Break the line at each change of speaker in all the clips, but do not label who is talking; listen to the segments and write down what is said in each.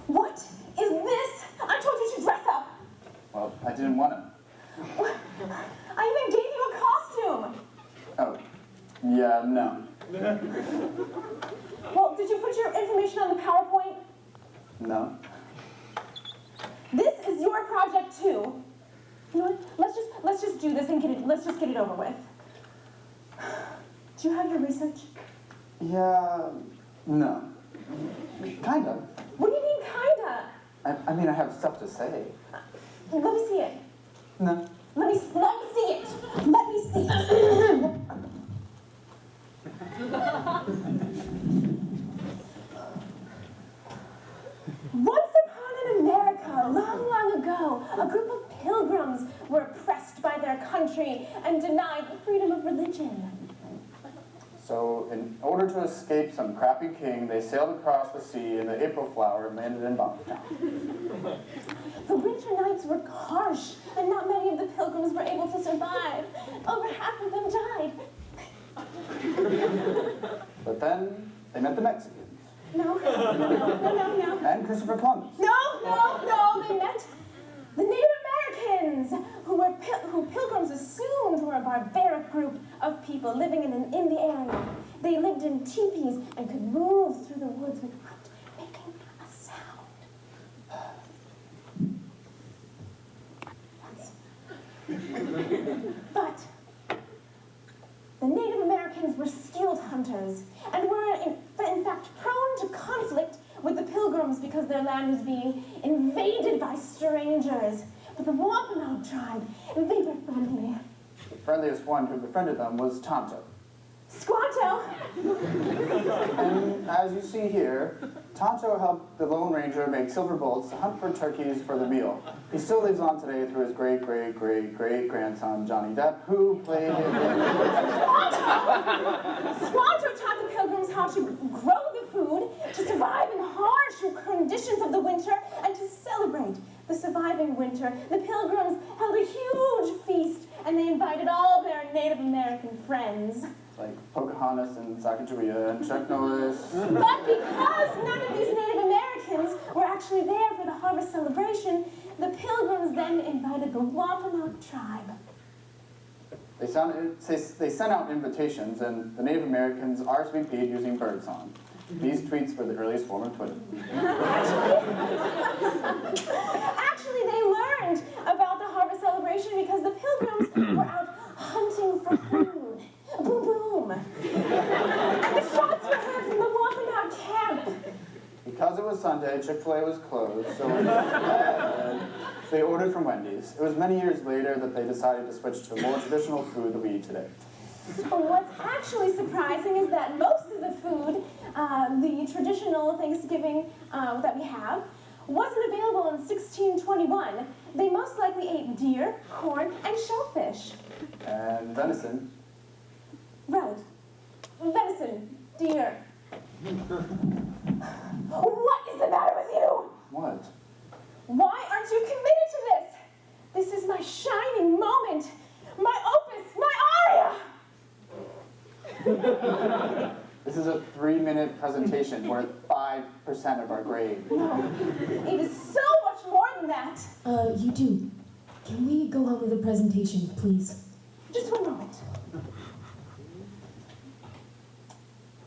What is this? I told you to dress up.
Well, I didn't want to.
What? I even gave you a costume.
Oh, yeah, no.
Well, did you put your information on the PowerPoint?
No.
This is your project too. You know what? Let's just do this and let's just get it over with. Do you have your research?
Yeah, no. Kind of.
What do you mean, kinda?
I mean, I have stuff to say.
Let me see it.
No.
Let me see it. Let me see it. Once upon in America, long, long ago, a group of pilgrims were oppressed by their country and denied the freedom of religion.
So, in order to escape some crappy king, they sailed across the sea in the April flower and landed in Bobstown.
The winter nights were harsh, and not many of the pilgrims were able to survive. Over half of them died.
But then, they met the Mexicans.
No.
And Christopher Columbus.
No, they met the Native Americans, who pilgrims assumed were a barbaric group of people living in the area. They lived in teepees and could move through the woods without making a sound. But the Native Americans were skilled hunters and were in fact prone to conflict with the pilgrims because their land was being invaded by strangers. But the Wampanoag tribe, they were friendly.
The friendliest one who befriended them was Tonto.
Squanto!
And as you see here, Tonto helped the Lone Ranger make silver bullets to hunt for turkeys for the meal. He still lives on today through his great-great-great-great-grandson, Johnny Depp, who played him in...
Squanto taught the pilgrims how to grow the food, to survive in the harsh conditions of the winter, and to celebrate the surviving winter. The pilgrims held a huge feast, and they invited all their Native American friends.
Like Pocahontas and Sacagawea and Chuck Norris.
But because none of these Native Americans were actually there for the harvest celebration, the pilgrims then invited the Wampanoag tribe.
They sent out invitations, and the Native Americans RSVP'd using birdsong. These tweets were the earliest form of Twitter.
Actually, they learned about the harvest celebration because the pilgrims were out hunting for food. Boom, boom. And the shots were heard from the Wampanoag camp.
Because it was Sunday, Chick-fil-A was closed, so instead, they ordered from Wendy's. It was many years later that they decided to switch to more traditional food that we eat today.
What's actually surprising is that most of the food, the traditional Thanksgiving that we have, wasn't available in 1621. They most likely ate deer, corn, and shellfish.
And venison.
Right. Venison, deer. What is the matter with you?
What?
Why aren't you committed to this? This is my shining moment. My opus, my aria.
This is a 3-minute presentation worth 5% of our grade.
No, it is so much more than that.
You two, can we go on with the presentation, please?
Just one moment.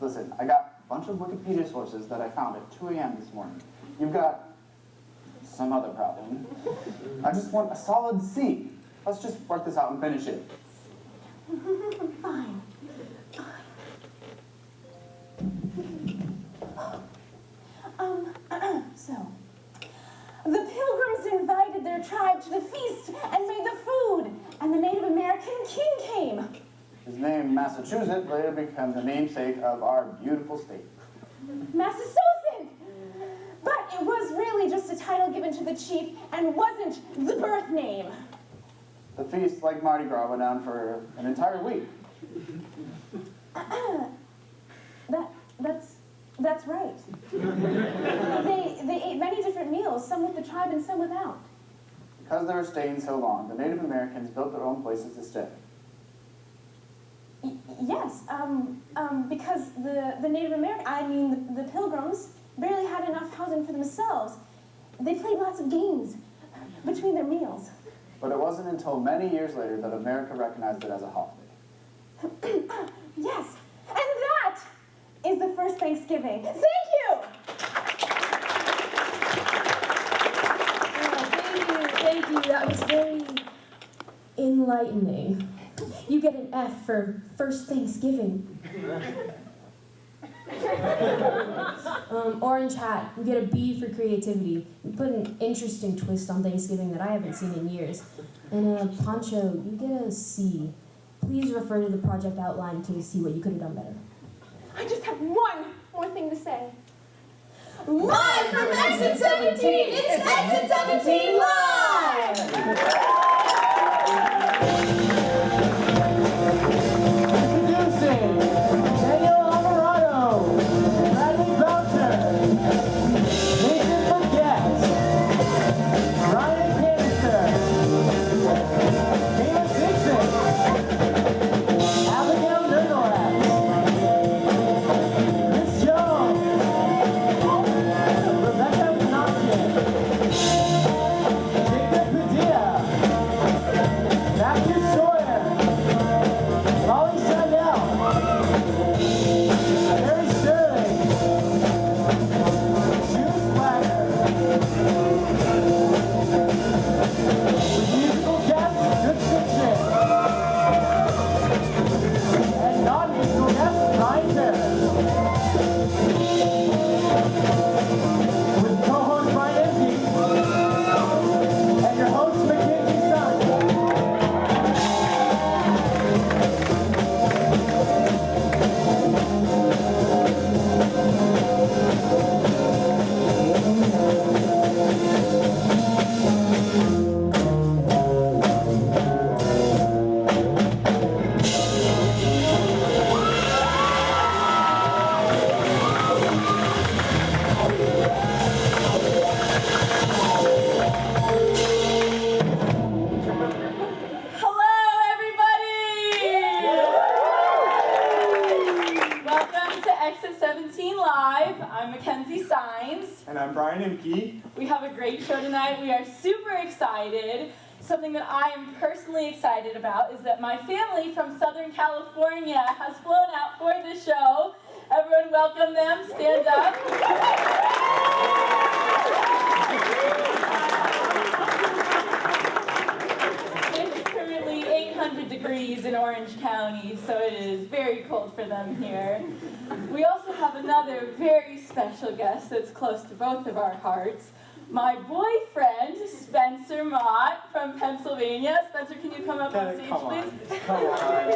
Listen, I got a bunch of Wikipedia sources that I found at 2 a.m. this morning. You've got some other problem. I just want a solid C. Let's just work this out and finish it.
Fine. So, the pilgrims invited their tribe to the feast and made the food, and the Native American king came.
His name, Massachusetts, later became the namesake of our beautiful state.
Massachusetts! But it was really just a title given to the chief and wasn't the birth name.
The feast, like Mardi Gras, went on for an entire week.
That's right. They ate many different meals, some with the tribe and some without.
Because they were staying so long, the Native Americans built their own places to stay.
Yes, because the Native American, the pilgrims, barely had enough housing for themselves. They played lots of games between their meals.
But it wasn't until many years later that America recognized it as a holiday.
Yes, and that is the first Thanksgiving. Thank you!
Thank you. That was very enlightening. You get an F for first Thanksgiving. Orange hat, you get a B for creativity. You put an interesting twist on Thanksgiving that I haven't seen in years. And Poncho, you get a C. Please refer to the project outline to see what you could have done better.
I just have one more thing to say.
Live from Exit 17! It's Exit 17 Live!
Introducing Daniel Alvarado, Bradley Boucher, Nathan Burgett, Bryan Cannister, Kayla Dixon, Abigail Erdelatz, Chris Jones, Rebecca Knoxon, Jacob Padilla, Matthew Sawyer, Molly Seidel, Mary Sterling, Juice Wacker, with musical guest Good Fiction, and non-musical guest Bryan Parys, with co-host Bryan Parys and your host Mackenzie Sun.
Hello, everybody! Welcome to Exit 17 Live. I'm Mackenzie Signs.
And I'm Bryan Imke.
We have a great show tonight. We are super excited. Something that I am personally excited about is that my family from Southern California has flown out for the show. Everyone welcome them. Stand up. It's currently 800 degrees in Orange County, so it is very cold for them here. We also have another very special guest that's close to both of our hearts. My boyfriend, Spencer Mott from Pennsylvania. Spencer, can you come up on stage, please?
Come on.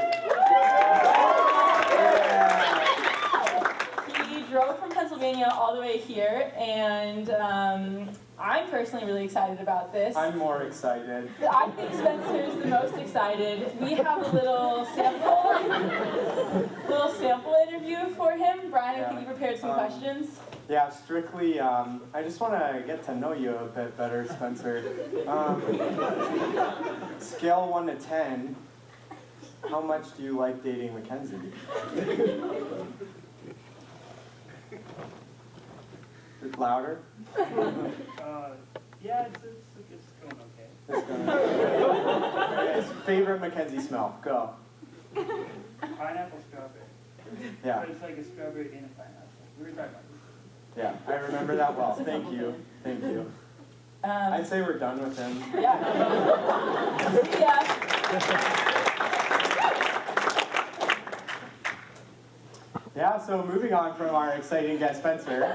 He drove from Pennsylvania all the way here, and I'm personally really excited about this.
I'm more excited.
I think Spencer is the most excited. We have a little sample interview for him. Brian, I think you prepared some questions.
Yeah, strictly, I just want to get to know you a bit better, Spencer. Scale 1 to 10, how much do you like dating Mackenzie? Louder?
Yeah, it's going okay.
It's going His favorite Mackenzie smell, go.
Pineapple strawberry.
Yeah,
But it's like a strawberry and a pineapple. We were talking about this.
yeah, I remember that well. Thank you, thank you. I'd say we're done with him.
Yeah. Yeah.
Yeah, so moving on from our exciting guest Spencer.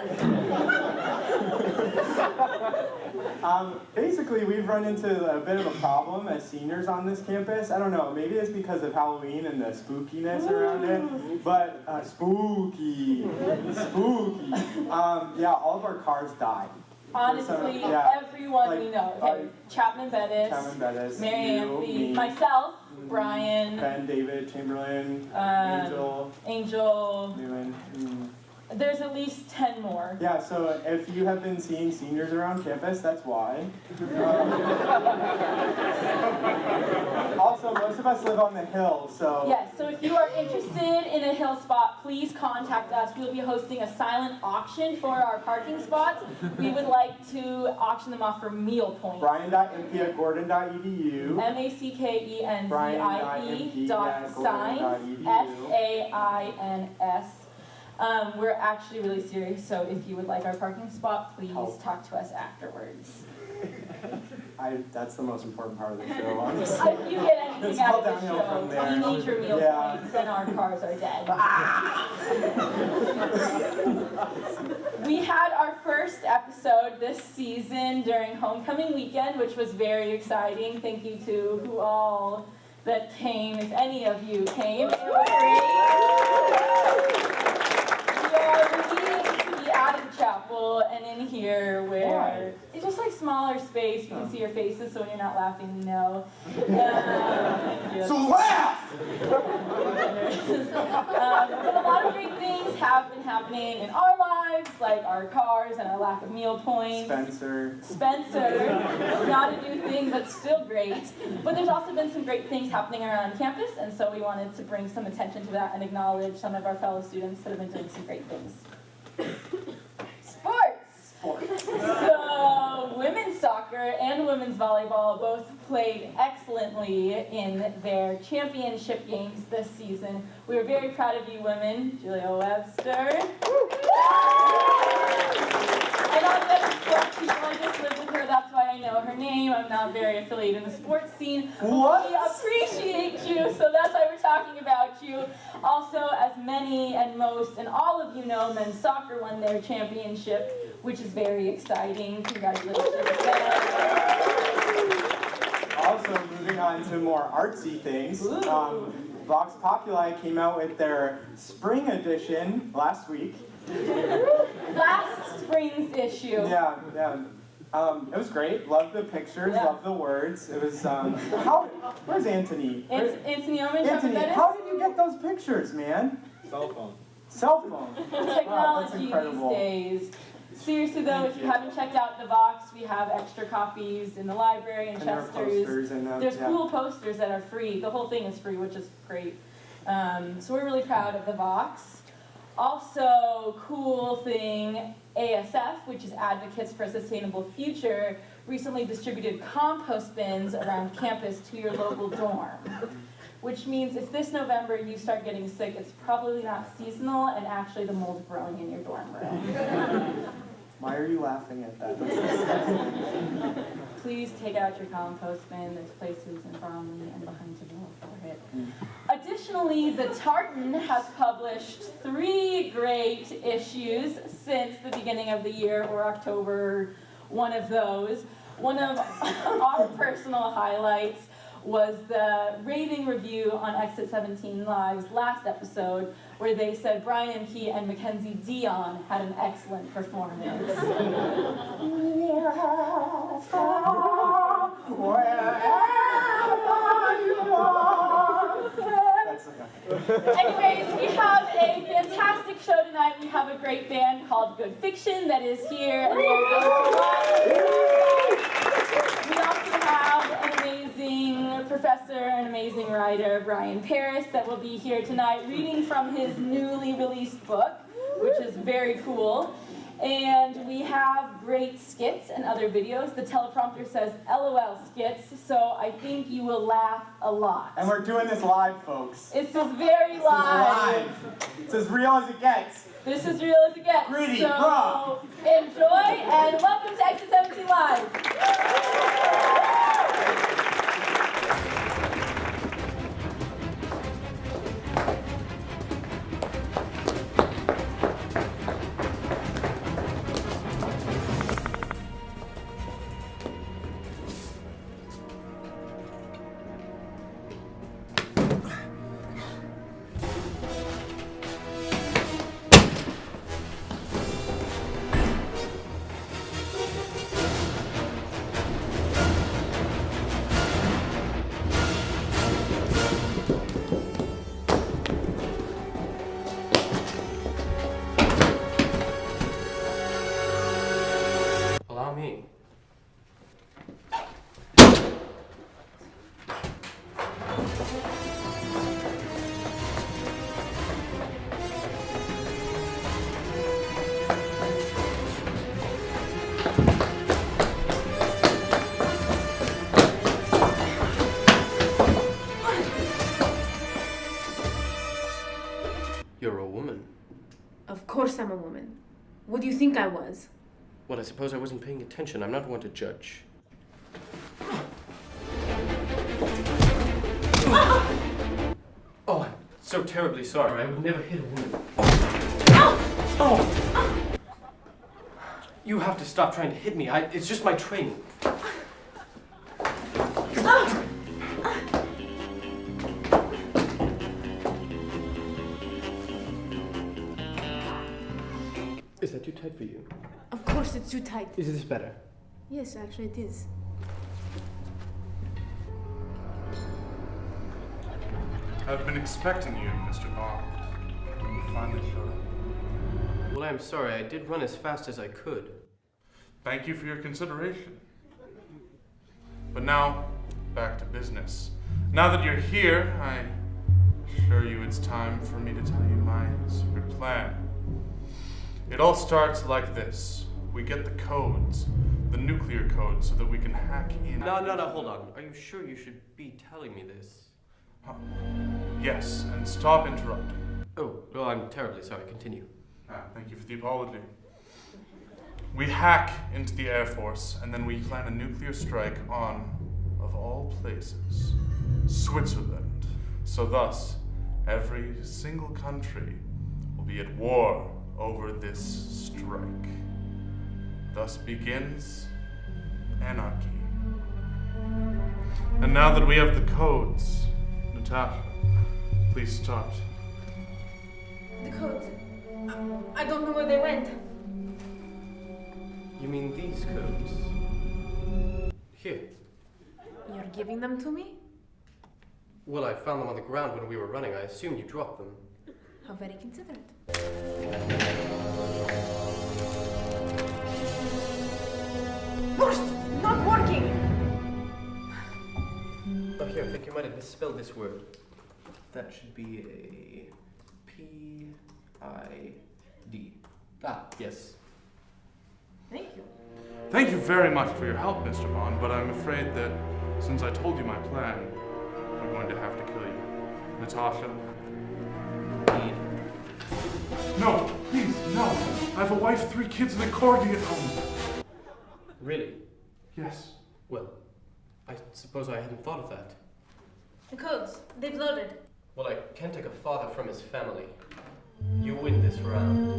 Basically, we've run into a bit of a problem as seniors on this campus. I don't know, maybe it's because of Halloween and the spookiness around it, but spooky. Yeah, all of our cars died.
Honestly,
Yeah.
everyone
Like,
we know. Okay, Chapman Bettis, Mary
you,
Ann,
me,
myself, Brian,
Ben, David, Chamberlain,
Angel,
Newman.
There's at least 10 more.
Yeah, so if you have been seeing seniors around campus, that's why. Also, most of us live on the hill, so...
Yes, so if you are interested in a hill spot, please contact us. We'll be hosting a silent auction for our parking spots. We would like to auction them off for meal points.
Brian.mp@gordon.edu.
MACKENDIE.SINS, SAINS. We're actually really serious, so if you would like our parking spot, please talk to us afterwards.
That's the most important part of the show, honestly.
If you get anything
It's
out
all
of the
downhill from
show,
there.
we need your meal
Yeah.
points and our cars are dead. We had our first episode this season during homecoming weekend, which was very exciting. Thank you to who all that came, if any of you came. It was great. We are leaving the Attic Chapel and in here where it's just like smaller space. You can see your faces, so when you're not laughing, we know.
So laugh!
But a lot of great things have been happening in our lives, like our cars and our lack of meal points. Spencer, not a new thing, but still great. But there's also been some great things happening around campus, and so we wanted to bring some attention to that and acknowledge some of our fellow students that have been doing some great things. Sports! So, women's soccer and women's volleyball both played excellently in their championship games this season. We were very proud of you women, Julia Webster. And all the other sports people, I just lived with her, that's why I know her name. I'm not very affiliated in the sports scene.
What?
We appreciate you, so that's why we're talking about you. Also, as many and most and all of you know, men's soccer won their championship, which is very exciting. Congratulations.
Also, moving on to more artsy things, Vox Populi came out with their spring edition last week.
Last spring's issue.
Yeah. It was great. Loved the pictures, loved the words. It was, where's Anthony?
Anthony Oman,
Anthony, how did you get those pictures, man?
Cell phone.
Technology these
incredible.
days. Seriously though, if you haven't checked out the Vox, we have extra copies in the library and
there are
Chester's.
posters and
There's cool posters that are free. The whole thing is free, which is great. So we're really proud of the Vox. Also, cool thing, ASF, which is Advocates for a Sustainable Future, recently distributed compost bins around campus to your local dorm. Which means if this November you start getting sick, it's probably not seasonal and actually the mold's growing in your dorm room.
Why are you laughing at that?
Please take out your compost bin. There's places in Bromley and behind the wall for it. Additionally, the Tartan has published 3 great issues since the beginning of the year, or October, one of those. One of our personal highlights was the raving review on Exit 17 Live's last episode, where they said Brian P. and Mackenzie Dion had an excellent performance. Anyways, we have a fantastic show tonight. We have a great band called Good Fiction that is here, and they're going to We also have an amazing professor, an amazing writer, Bryan Parys, that will be here tonight reading from his newly released book, which is very cool. And we have great skits and other videos. The teleprompter says LOL skits, so I think you will laugh a lot.
And we're doing this live, folks.
It's just very live.
It's as real as it gets.
This is real as it gets.
Gritty,
so
raw.
Enjoy and welcome to Exit 17 Live.
You're a woman.
Of course I'm a woman. What do you think I was?
Well, I suppose I wasn't paying attention. I'm not one to judge. Oh, I'm so terribly sorry. I would never hit a woman. Oh! You have to stop trying to hit me. It's just my training. Is that too tight for you?
Of course it's too tight.
Is this better?
Yes, actually it is.
I've been expecting you, Mr. Bond. You finally showed up.
Well, I'm sorry. I did run as fast as I could.
Thank you for your consideration. But now, back to business. Now that you're here, I assure you it's time for me to tell you my secret plan. It all starts like this. We get the codes, the nuclear codes, so that we can hack in.
No, hold on. Are you sure you should be telling me this?
Huh. Yes, and stop interrupting.
Oh, well, I'm terribly sorry. Continue.
Thank you for the apology. We hack into the Air Force, and then we plan a nuclear strike on, of all places, Switzerland. So thus, every single country will be at war over this strike. Thus begins anarchy. And now that we have the codes, Natasha, please start.
The codes. I don't know where they went.
You mean these codes? Here.
You're giving them to me?
Well, I found them on the ground when we were running. I assumed you dropped them.
How very considerate. Burst! Not working!
Oh, here, I think you might have misspelled this word. That should be a P-I-D. Ah, yes.
Thank you.
Thank you very much for your help, Mr. Bond, but I'm afraid that since I told you my plan, we're going to have to kill you. Natasha?
Indeed.
No, please, no. I have a wife, 3 kids, and a corgi at home.
Really?
Yes.
Well, I suppose I hadn't thought of that.
The codes. They've loaded.
Well, I can't take a father from his family. You win this round.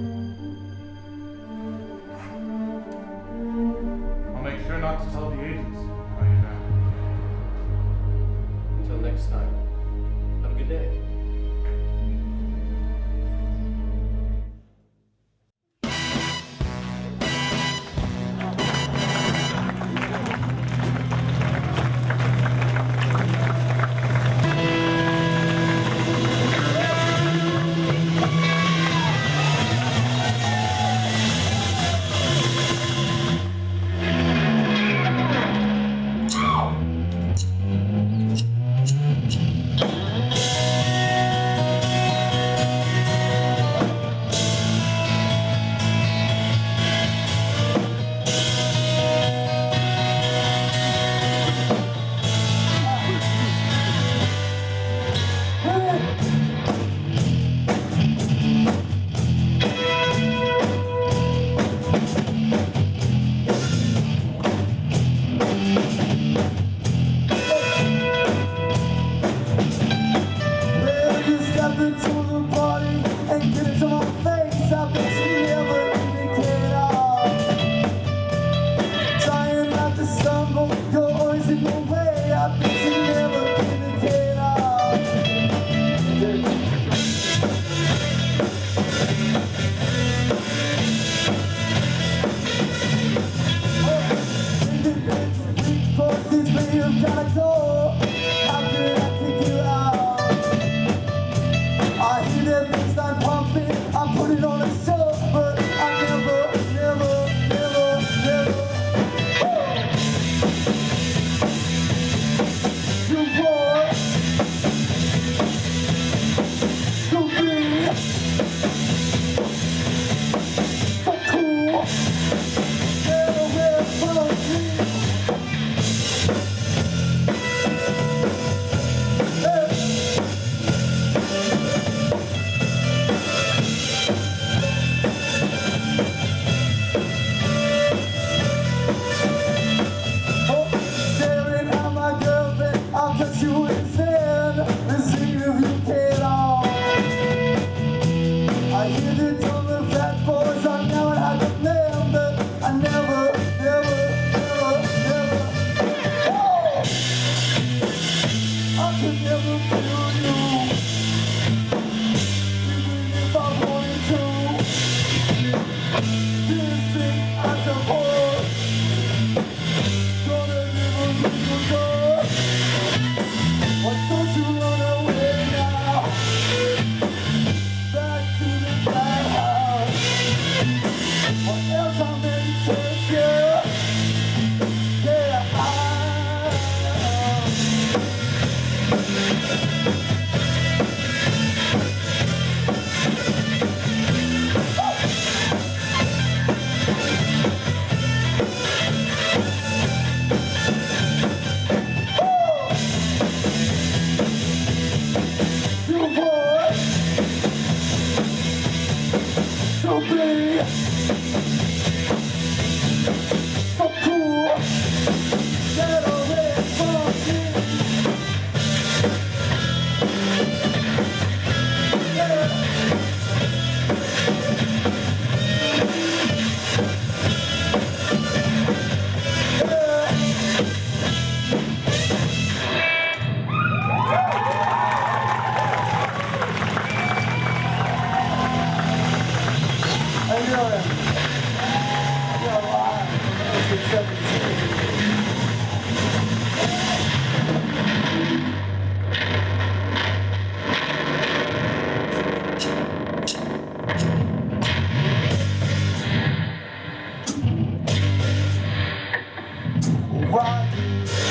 I'll make sure not to tell the agents. How you know?
Until next time, have a good day.
Why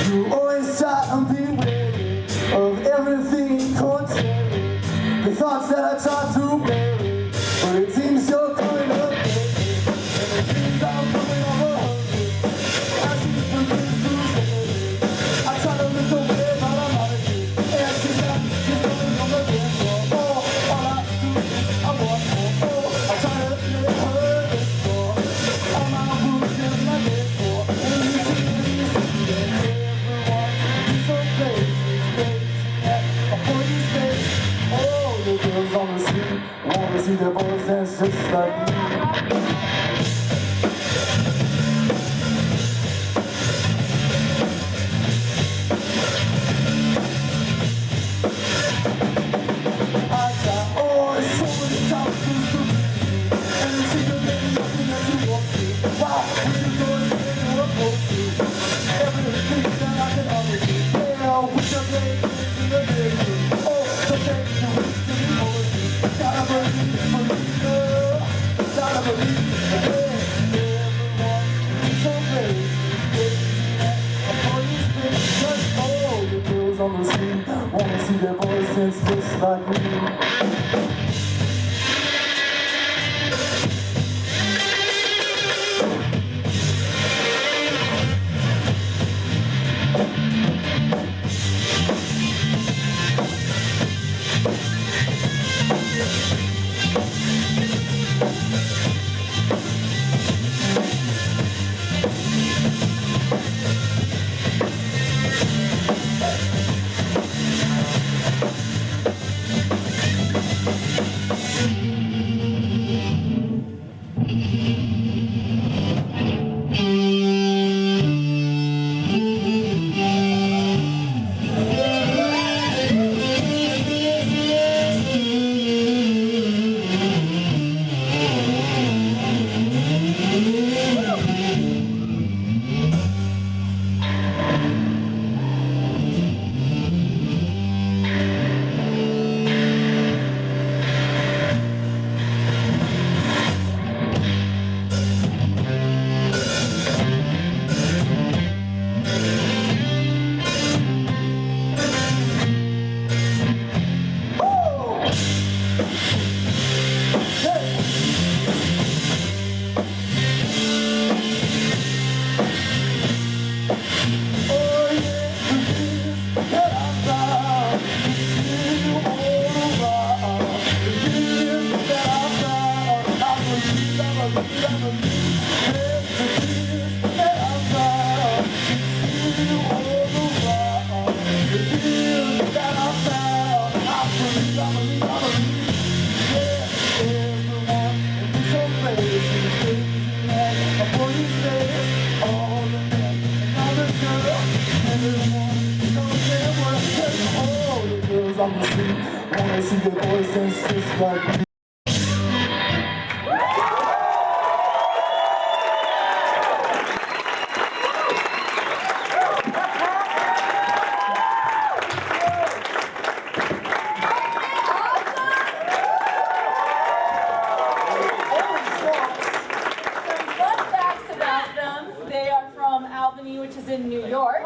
do you always try and be wary of everything contrary? The thoughts that I try to bury, but it seems you're coming up lately, and it seems I'm coming over hungry. I see the things too scary. I try to look away, but I'm out of here. And she's coming from the door. Oh, all I do is I want more. Oh, I try to let her explore. All my roots in my head for. And you see on the street, wanna see their boys dance just like me. I got so many times to do, and you see the lady looking at you walk through. Why would you go and say you're supposed to? Everything that I can offer you, yeah, with your blade in the bedroom. Oh, so thank you. Gotta believe, gotta believe, everyone is so crazy. A police bitch, just all the girls on the street wanna see their boys dance just like me. On the street, wanna see the boys dance just like me.
Fun facts about Colony, which is in New York.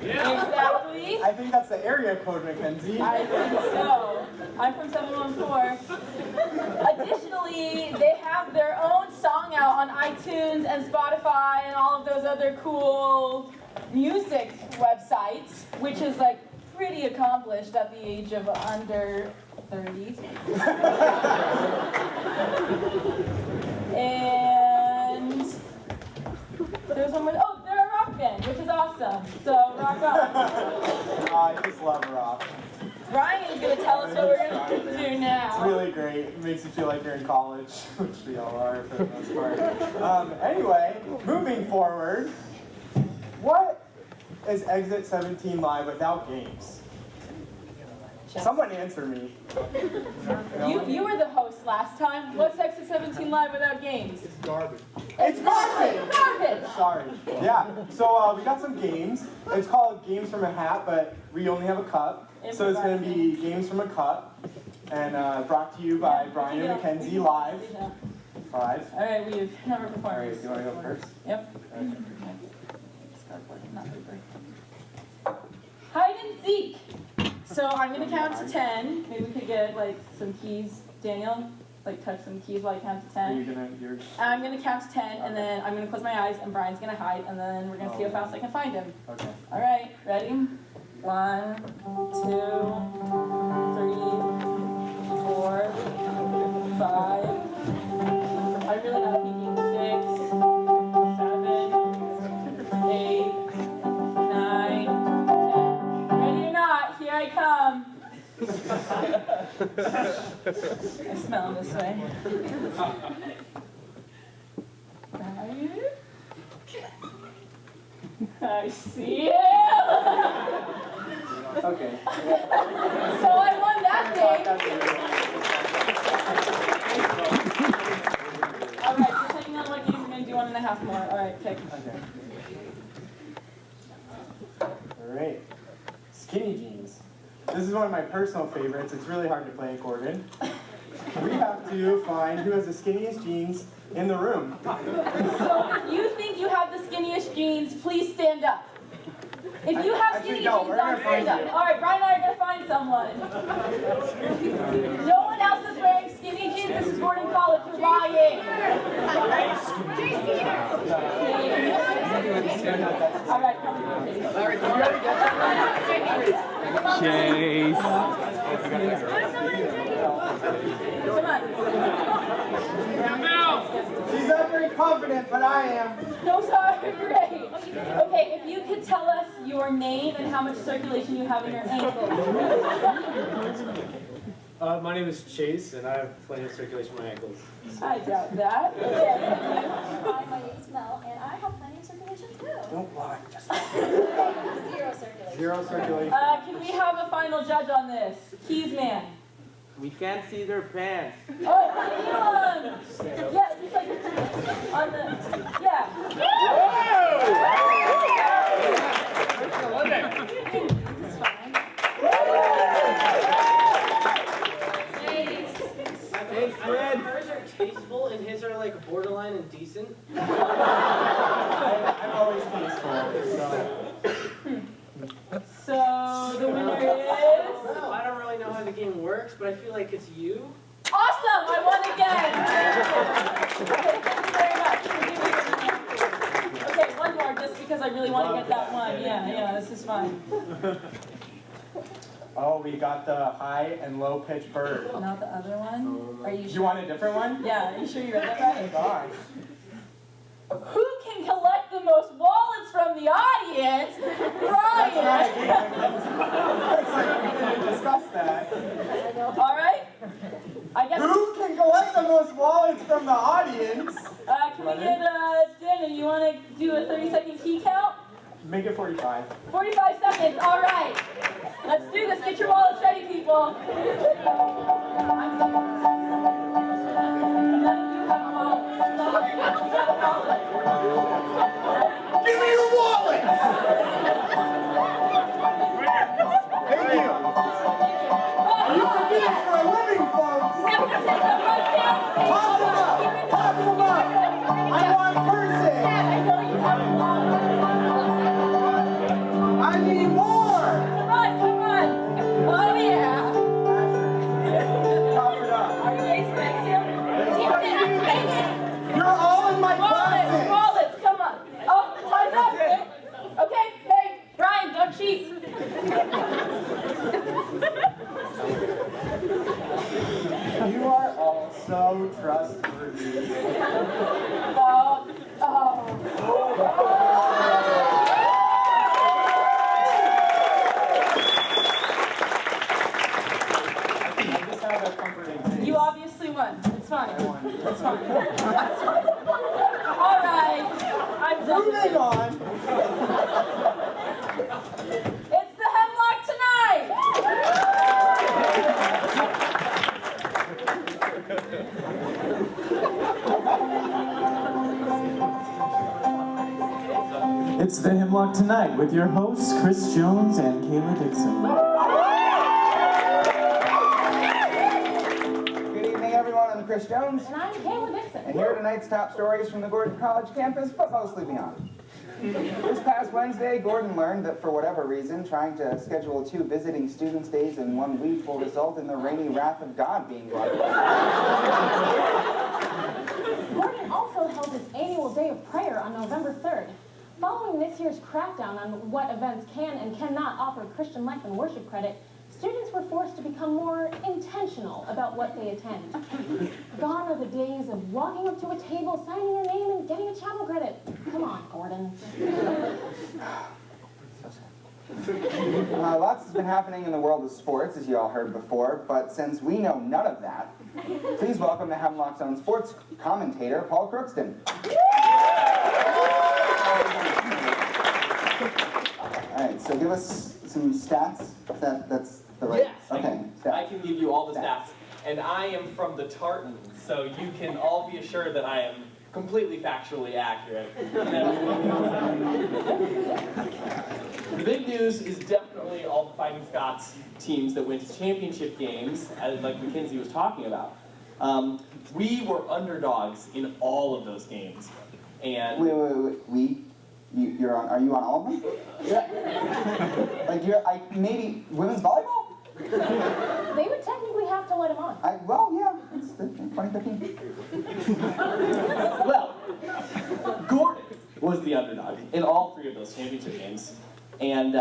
Exactly.
I think that's the area code, Mackenzie.
I think so. I'm from 714. Additionally, they have their own song out on iTunes and Spotify and all of those other cool music websites, which is like pretty accomplished at the age of under 30. And there's one more. Oh, they're a rock band, which is awesome. So rock on.
I just love rock.
Brian's gonna tell us what we're gonna do now.
It's really great. It makes you feel like you're in college, which we all are for the most part. Anyway, moving forward, what is Exit 17 Live without games? Someone answer me.
You were the host last time. What's Exit 17 Live without games?
It's garbage. It's garbage!
Garbage!
Sorry. Yeah, so we got some games. It's called Games from a Hat, but we only have a cup. So it's going to be Games from a Cup, and brought to you by Brian and Mackenzie live. Five.
All right, we've never performed.
All right, do you want to go first?
Yep. Hide and seek. So I'm going to count to 10. Maybe we could get like some keys. Daniel, like touch some keys while I count to 10. I'm going to count to 10, and then I'm going to close my eyes, and Brian's going to hide, and then we're going to see how fast I can find him.
Okay.
All right, ready? 1, 2, 3, 4, 5. I'm really not peeking. 6, 7, 8, 9, 10. Ready or not, here I come. I smell this way. I see it.
Okay.
So I won that game. All right, depending on what game we're going to do 1.5 more. All right, pick.
Okay. All right. Skinny jeans. This is one of my personal favorites. It's really hard to play accordion. We have to find who has the skinniest jeans in the room.
So if you think you have the skinniest jeans, please stand up. If you have skinny jeans, don't stand up. All right, Brian and I are going to find someone. No one else is wearing skinny jeans. This is Gordon College. You're lying. All right, come on.
Chase.
She's not very confident, but I am.
Those are great. Okay, if you could tell us your name and how much circulation you have in your ankles.
My name is Chase, and I have plenty of circulation in my ankles.
I doubt that. Okay.
Hi, my name is Mel, and I have plenty of circulation too.
Don't lie. Just
Zero circulation.
Zero circulation.
Can we have a final judge on this? Keys man.
We can't see their pants.
Oh, yeah, just like on the, yeah. It's fine.
Thanks, Fred. Hers are tasteful, and his are like borderline indecent.
I'm always tasteful,
So the winner is.
Well, I don't really know how the game works, but I feel like it's you.
Awesome! I won again! Okay, thank you very much. Okay, one more, just because I really want to get that one. Yeah, this is fun.
Oh, we got the high and low pitch bird.
Not the other one? Are you sure?
You want a different one?
Yeah, are you sure you read that right?
Gosh.
Who can collect the most wallets from the audience? Brian!
It's like we didn't discuss that.
All right. I guess.
Who can collect the most wallets from the audience?
Can we get Daniel? You want to do a 30-second key count?
Make it 45.
45 seconds. All right. Let's do this. Get your wallets ready, people.
Give me your wallet! Thank you. I used to do this for a living, folks. Toss them up! Toss them up! I want person!
I know you have a wallet.
Moving on.
It's the Hemlock Tonight!
It's the Hemlock Tonight with your hosts, Chris Jones and Kayla Dixon.
Good evening, everyone. I'm Chris Jones.
And I'm Kayla Dixon.
And here are tonight's top stories from the Gordon College campus, but mostly beyond. This past Wednesday, Gordon learned that for whatever reason, trying to schedule 2 visiting students' days in 1 week will result in the rainy wrath of God being brought about.
Gordon also held his annual day of prayer on November 3rd. Following this year's crackdown on what events can and cannot offer Christian life and worship credit, students were forced to become more intentional about what they attend. Gone are the days of walking up to a table, signing your name, and getting a chapel credit. Come on, Gordon.
Lots has been happening in the world of sports, as you all heard before, but since we know none of that, please welcome the Hemlock's own sports commentator, Paul Crookston. All right, so give us some stats. That's the right.
Yes,
Okay.
I can give you all the stats. And I am from the Tartans, so you can all be assured that I am completely factually accurate. The big news is definitely all the Fighting Scots teams that went to championship games, as like Mackenzie was talking about. We were underdogs in all of those games. And
Wait. You're on? Are you on all of them?
Yeah.
Like maybe women's volleyball?
They would technically have to let him on.
Well, yeah, it's 2015.
Well, Gordon was the underdog in all 3 of those championship games. And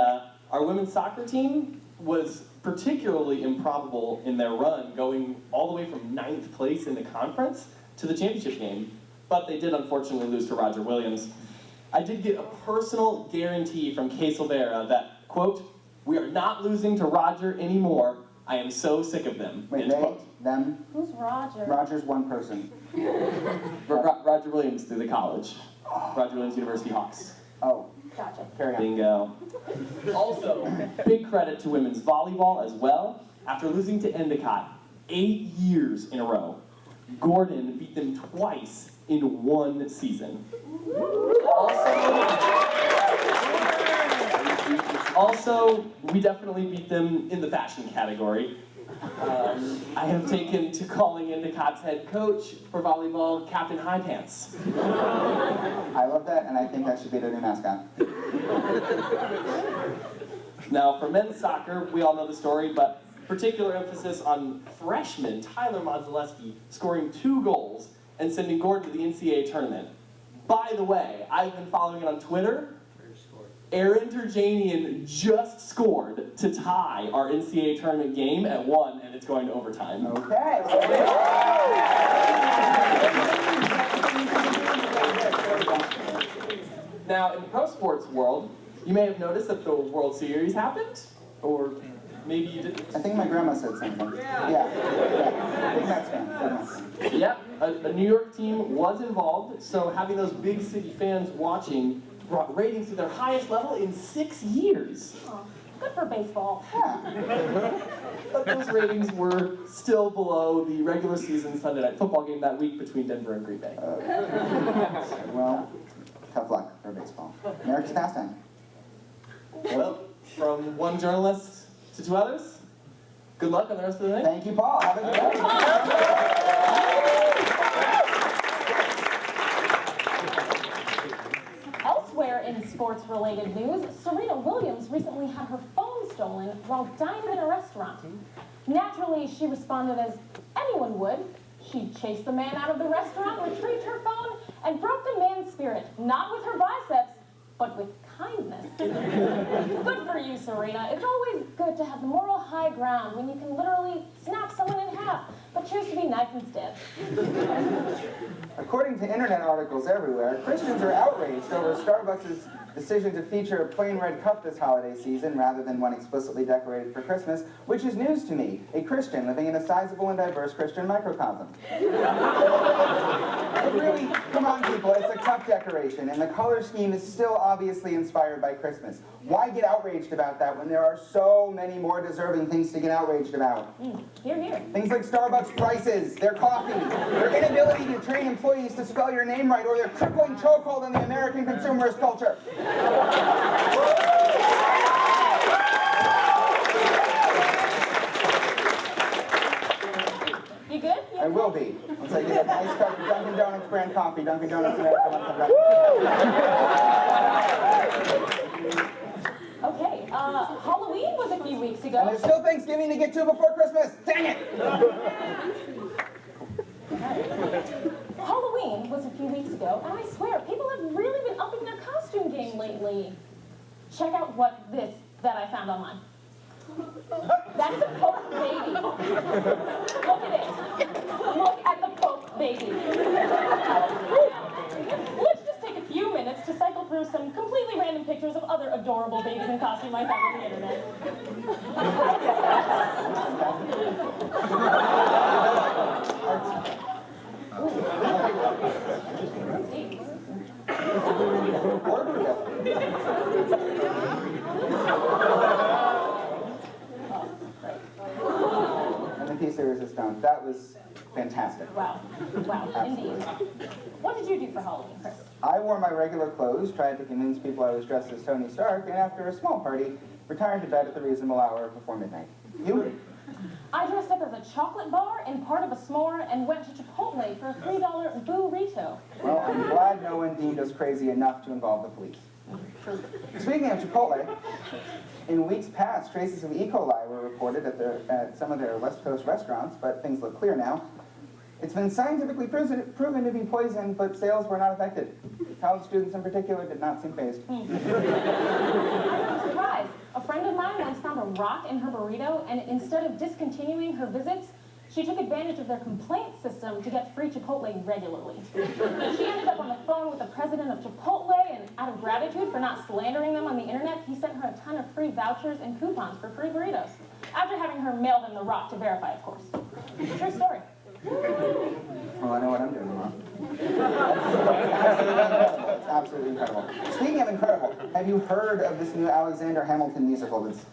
our women's soccer team was particularly improbable in their run, going all the way from 9th place in the conference to the championship game. But they did unfortunately lose to Roger Williams. I did get a personal guarantee from Kay Silvera that, quote, "We are not losing to Roger anymore. I am so sick of them."
Wait, them?
Who's Roger?
Roger's one person.
Roger Williams through the college. Roger Williams University Hawks.
Oh.
Gotcha.
Carry on.
Bingo. Also, big credit to women's volleyball as well. After losing to Endicott 8 years in a row, Gordon beat them twice in 1 season. Also, we definitely beat them in the fashion category. I have taken to calling Endicott's head coach for volleyball Captain High Pants.
I love that, and I think that should be their new mascot.
Now, for men's soccer, we all know the story, but particular emphasis on freshman Tyler Modzelewski scoring 2 goals and sending Gordon to the NCAA tournament. By the way, I've been following it on Twitter. Aaron Turjanian just scored to tie our NCAA tournament game at 1, and it's going to overtime.
Okay.
Now, in the pro sports world, you may have noticed that the World Series happened, or maybe you didn't.
I think my grandma said something. Yeah. Big Mets fan.
Yep, a New York team was involved, so having those big city fans watching brought ratings to their highest level in 6 years.
Oh, good for baseball.
Yeah.
But those ratings were still below the regular season Sunday night football game that week between Denver and Green Bay.
Well, tough luck for baseball. America's pastime.
Well, from one journalist to 2 others, good luck on the rest of the night.
Thank you, Paul. Have a good day.
Elsewhere in sports-related news, Serena Williams recently had her phone stolen while dining in a restaurant. Naturally, she responded as anyone would. She chased the man out of the restaurant, retrieved her phone, and broke the man's spirit, not with her biceps, but with kindness. Good for you, Serena. It's always good to have the moral high ground when you can literally snap someone in half, but choose to be nice instead.
According to internet articles everywhere, Christians are outraged over Starbucks' decision to feature a plain red cup this holiday season rather than one explicitly decorated for Christmas, which is news to me, a Christian living in a sizable and diverse Christian microcosm. Really, come on, people. It's a cup decoration, and the color scheme is still obviously inspired by Christmas. Why get outraged about that when there are so many more deserving things to get outraged about?
Hear, hear.
Things like Starbucks prices, their coffee, their inability to train employees to spell your name right, or their crippling chokehold on the American consumerist culture.
You good?
I will be. Once I get a nice cup of Dunkin' Donuts brand coffee, Dunkin' Donuts America.
Okay, Halloween was a few weeks ago.
And there's still Thanksgiving to get to before Christmas. Dang it!
Halloween was a few weeks ago, and I swear, people have really been upping their costume game lately. Check out that I found online. That is a Pope baby. Look at it. Look at the Pope baby. Let's just take a few minutes to cycle through some completely random pictures of other adorable babies in costume I found on the internet.
And the piece de resistance. That was fantastic.
Wow, indeed. What did you do for Halloween, Chris?
I wore my regular clothes, tried to convince people I was dressed as Tony Stark, and after a small party, retired to bed at the reasonable hour before midnight. You?
I dressed up as a chocolate bar and part of a s'more and went to Chipotle for a $3 burrito.
Well, I'm glad no one deemed us crazy enough to involve the police. Speaking of Chipotle, in weeks past, traces of E. coli were reported at some of their West Coast restaurants, but things look clear now. It's been scientifically proven to be poison, but sales were not affected. College students in particular did not seem fazed.
I'm surprised. A friend of mine once found a rock in her burrito, and instead of discontinuing her visits, she took advantage of their complaint system to get free Chipotle regularly. She ended up on the phone with the president of Chipotle, and out of gratitude for not slandering them on the internet, he sent her a ton of free vouchers and coupons for free burritos. After having her mail them the rock to verify, of course. True story.
Well, I know what I'm doing tomorrow. It's absolutely incredible. Speaking of incredible, have you heard of this new Alexander Hamilton musical that's...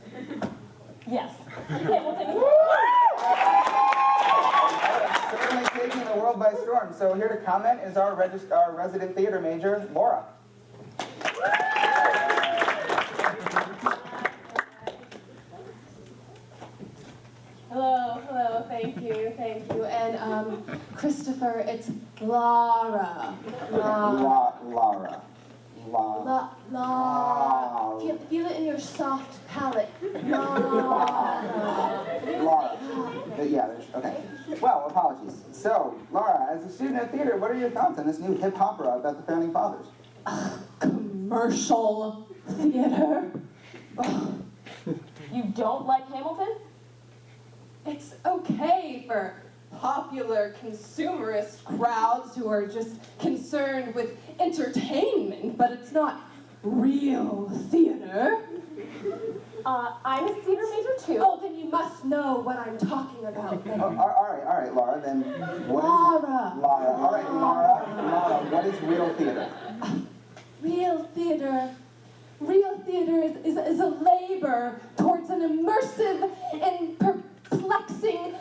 Yes. Hamilton.
Certainly taking the world by storm. So here to comment is our resident theater major, Laura.
Hello, thank you. And, Christopher, it's Lara.
Lara.
Feel it in your soft palate. Lara.
Yeah, okay. Well, apologies. So, Laura, as a student at theater, what are your thoughts on this new hip opera about the Founding Fathers?
Commercial theater.
You don't like Hamilton?
It's okay for popular consumerist crowds who are just concerned with entertainment, but it's not real theater.
I'm a theater major too.
Oh, then you must know what I'm talking about. Then.
All right, Laura, then what is...
Lara.
All right, Laura, what is real theater?
Real theater is a labor towards an immersive and perplexing,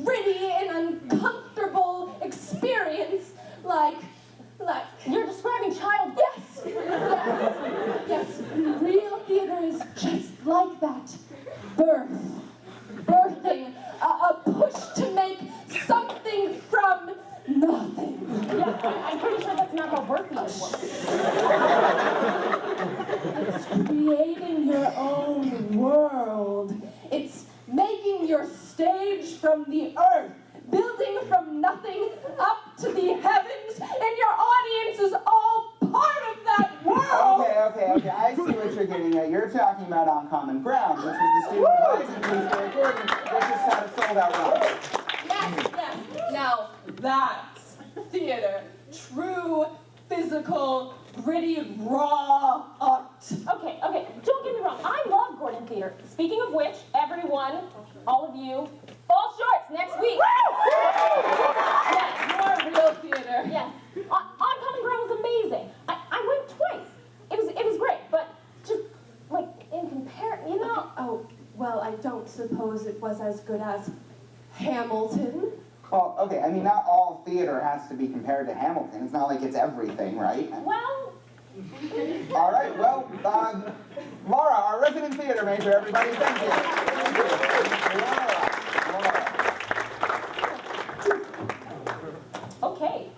gritty and uncomfortable experience like
you're describing child.
Yes. Real theater is just like that. Birthing, a push to make something from nothing.
Yeah, I'm pretty sure that's not how birth theater works.
It's creating your own world. It's making your stage from the earth, building from nothing up to the heavens, and your audience is all part of that world.
Okay, I see what you're getting at. You're talking about On Common Ground, which was the student advising piece for recording, which just had a sold-out run.
Yes. Now that's theater. True, physical, gritty, raw art.
Okay, don't get me wrong. I love Gordon Theater. Speaking of which, everyone, all of you, fall shorts next week.
Yes, more real theater.
Yes.
don't suppose it was as good as Hamilton.
Well, okay, I mean, not all theater has to be compared to Hamilton. It's not like it's everything, right?
Well,
All right, well, Laura, our resident theater major, everybody, thank you. Laura.
okay.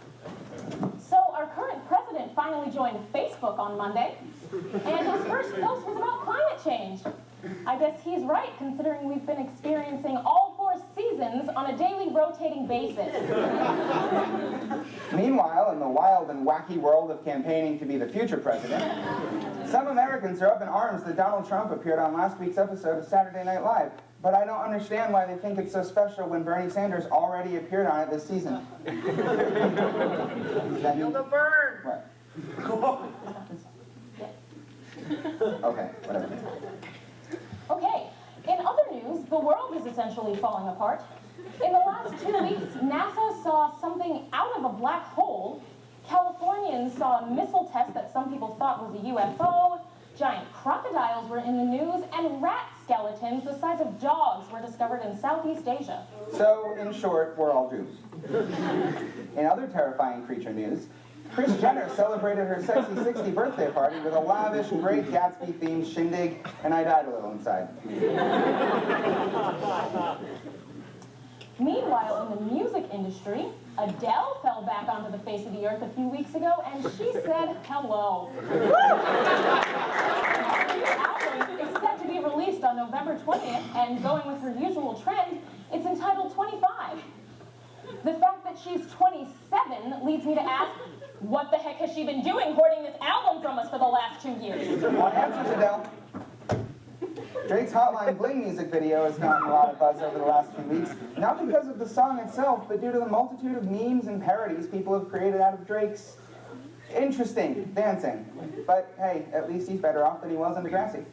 So our current president finally joined Facebook on Monday, and his first post was about climate change. I guess he's right, considering we've been experiencing all 4 seasons on a daily rotating basis.
Meanwhile, in the wild and wacky world of campaigning to be the future president, some Americans are up in arms that Donald Trump appeared on last week's episode of Saturday Night Live. But I don't understand why they think it's so special when Bernie Sanders already appeared on it this season.
Feel the burn!
What? Okay, whatever.
Okay, in other news, the world is essentially falling apart. In the last 2 weeks, NASA saw something out of a black hole. Californians saw a missile test that some people thought was a UFO. Giant crocodiles were in the news, and rat skeletons the size of dogs were discovered in Southeast Asia.
So, in short, we're all doomed. In other terrifying creature news, Kris Jenner celebrated her sexy 60th birthday party with a lavish, Great Gatsby-themed shindig, and I died a little inside.
Meanwhile, in the music industry, Adele fell back onto the face of the earth a few weeks ago, and she said hello. Her new album is set to be released on November 20th, and going with her usual trend, it's entitled 25. The fact that she's 27 leads me to ask, what the heck has she been doing hoarding this album from us for the last 2 years?
On answers, Adele. Drake's Hotline Bling music video has gotten a lot of buzz over the last few weeks, not because of the song itself, but due to the multitude of memes and parodies people have created out of Drake's interesting dancing. But hey, at least he's better off than he was in Degrassi.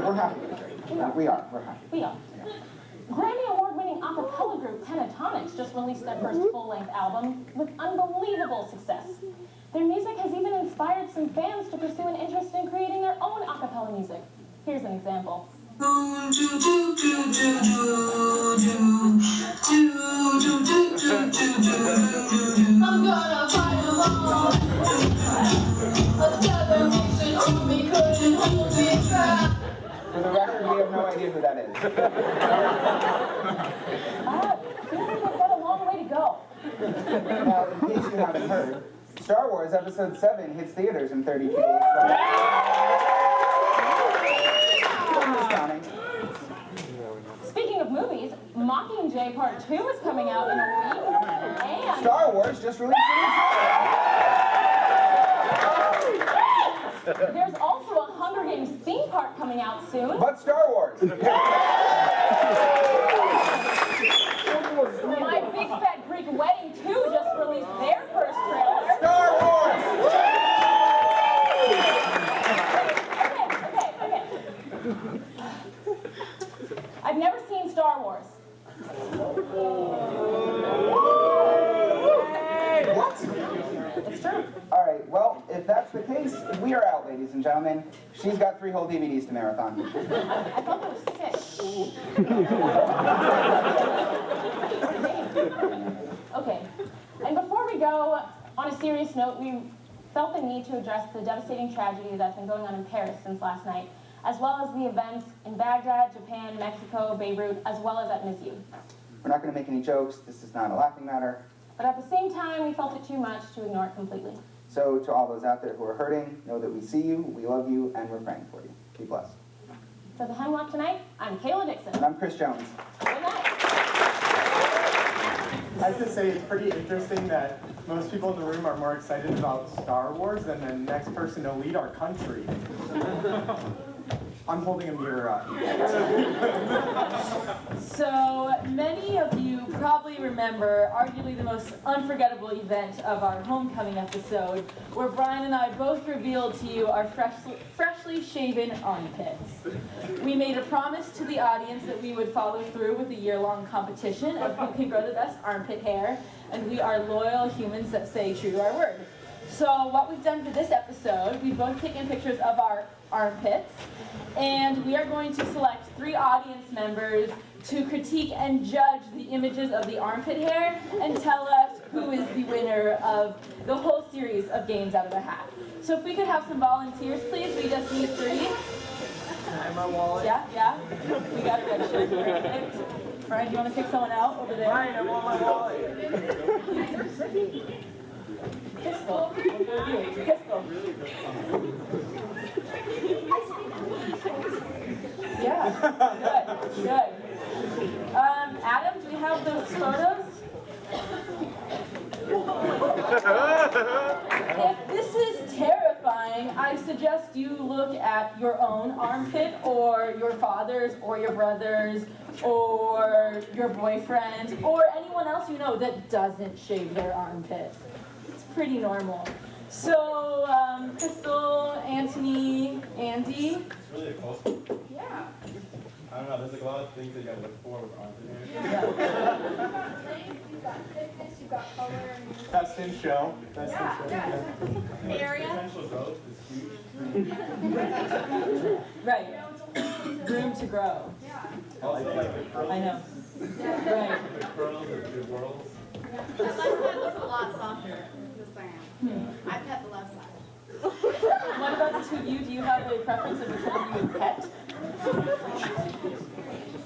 We're happy with Drake. We're happy.
We are. Grammy Award-winning a cappella group Pentatonics just released their first full-length album with unbelievable success. Their music has even inspired some fans to pursue an interest in creating their own a cappella music. Here's an example.
I'm gonna fight them all. A celebration on me couldn't hold me back.
For the record, we have no idea who that is.
We've got a long way to go.
Now, in case you haven't heard, Star Wars Episode 7 hits theaters in 32 days from counting.
Speaking of movies, Mockingjay Part 2 is coming out in a week, and
Star Wars just released
there's also a Hunger Games theme park coming out soon.
But Star Wars!
My Big Fat Greek Wedding 2 just released their first trailer.
Star Wars!
Okay. I've never seen Star Wars.
What?
It's true.
All right, well, if that's the case, we are out, ladies and gentlemen. She's got 3 whole DVDs to marathon.
I thought there was 6. Okay. And before we go, on a serious note, we felt the need to address the devastating tragedy that's been going on in Paris since last night, as well as the events in Baghdad, Japan, Mexico, Beirut, as well as at MSU.
We're not going to make any jokes. This is not a laughing matter.
But at the same time, we felt it too much to ignore it completely.
So to all those out there who are hurting, know that we see you, we love you, and we're praying for you. Be blessed.
For the Hemlock tonight, I'm Kayla Dixon.
And I'm Chris Jones.
Good night.
I have to say, it's pretty interesting that most people in the room are more excited about Star Wars than the next person to lead our country. I'm holding a mirror up.
So many of you probably remember arguably the most unforgettable event of our homecoming episode, where Bryan and I both revealed to you our freshly shaven armpits. We made a promise to the audience that we would follow through with a year-long competition of who can grow the best armpit hair, and we are loyal humans that stay true to our word. So what we've done for this episode, we've both taken pictures of our armpits, and we are going to select 3 audience members to critique and judge the images of the armpit hair and tell us who is the winner of the whole series of games out of a hat. So if we could have some volunteers, please. We just need 3.
Can I have my wallet?
Yeah. We got it registered. Perfect. Brian, do you want to pick someone out over there?
Brian, I want my wallet.
Pistol. We'll go with you. Pistol. Yeah. Good. Adam, do we have those photos? If this is terrifying, I suggest you look at your own armpit, or your father's, or your brother's, or your boyfriend's, or anyone else you know that doesn't shave their armpit. It's pretty normal. So, Crystal, Anthony, Andy.
It's really a close one.
Yeah.
I don't know, there's like a lot of things that you gotta look for with armpit hair.
You've got thickness, you've got color, and
Best in show. Best in show.
area.
Potential growth is huge.
Right. Room to grow.
I like the curls.
I know. Right.
The curls are good whirls.
The left side looks a lot softer. Just saying. I pet the left side.
What about the 2 of you? Do you have a preference of which one you would pet?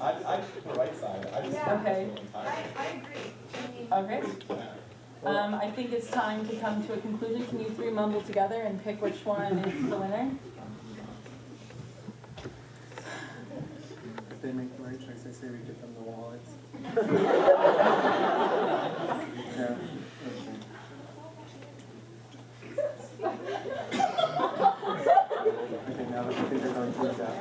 I pick the right side. I just
Okay.
I agree.
Okay. I think it's time to come to a conclusion. Can you 3 mumble together and pick which one is the winner?
If they make the right choice, I say we give them the wallets. Yeah. Okay, now that we figured out who's that.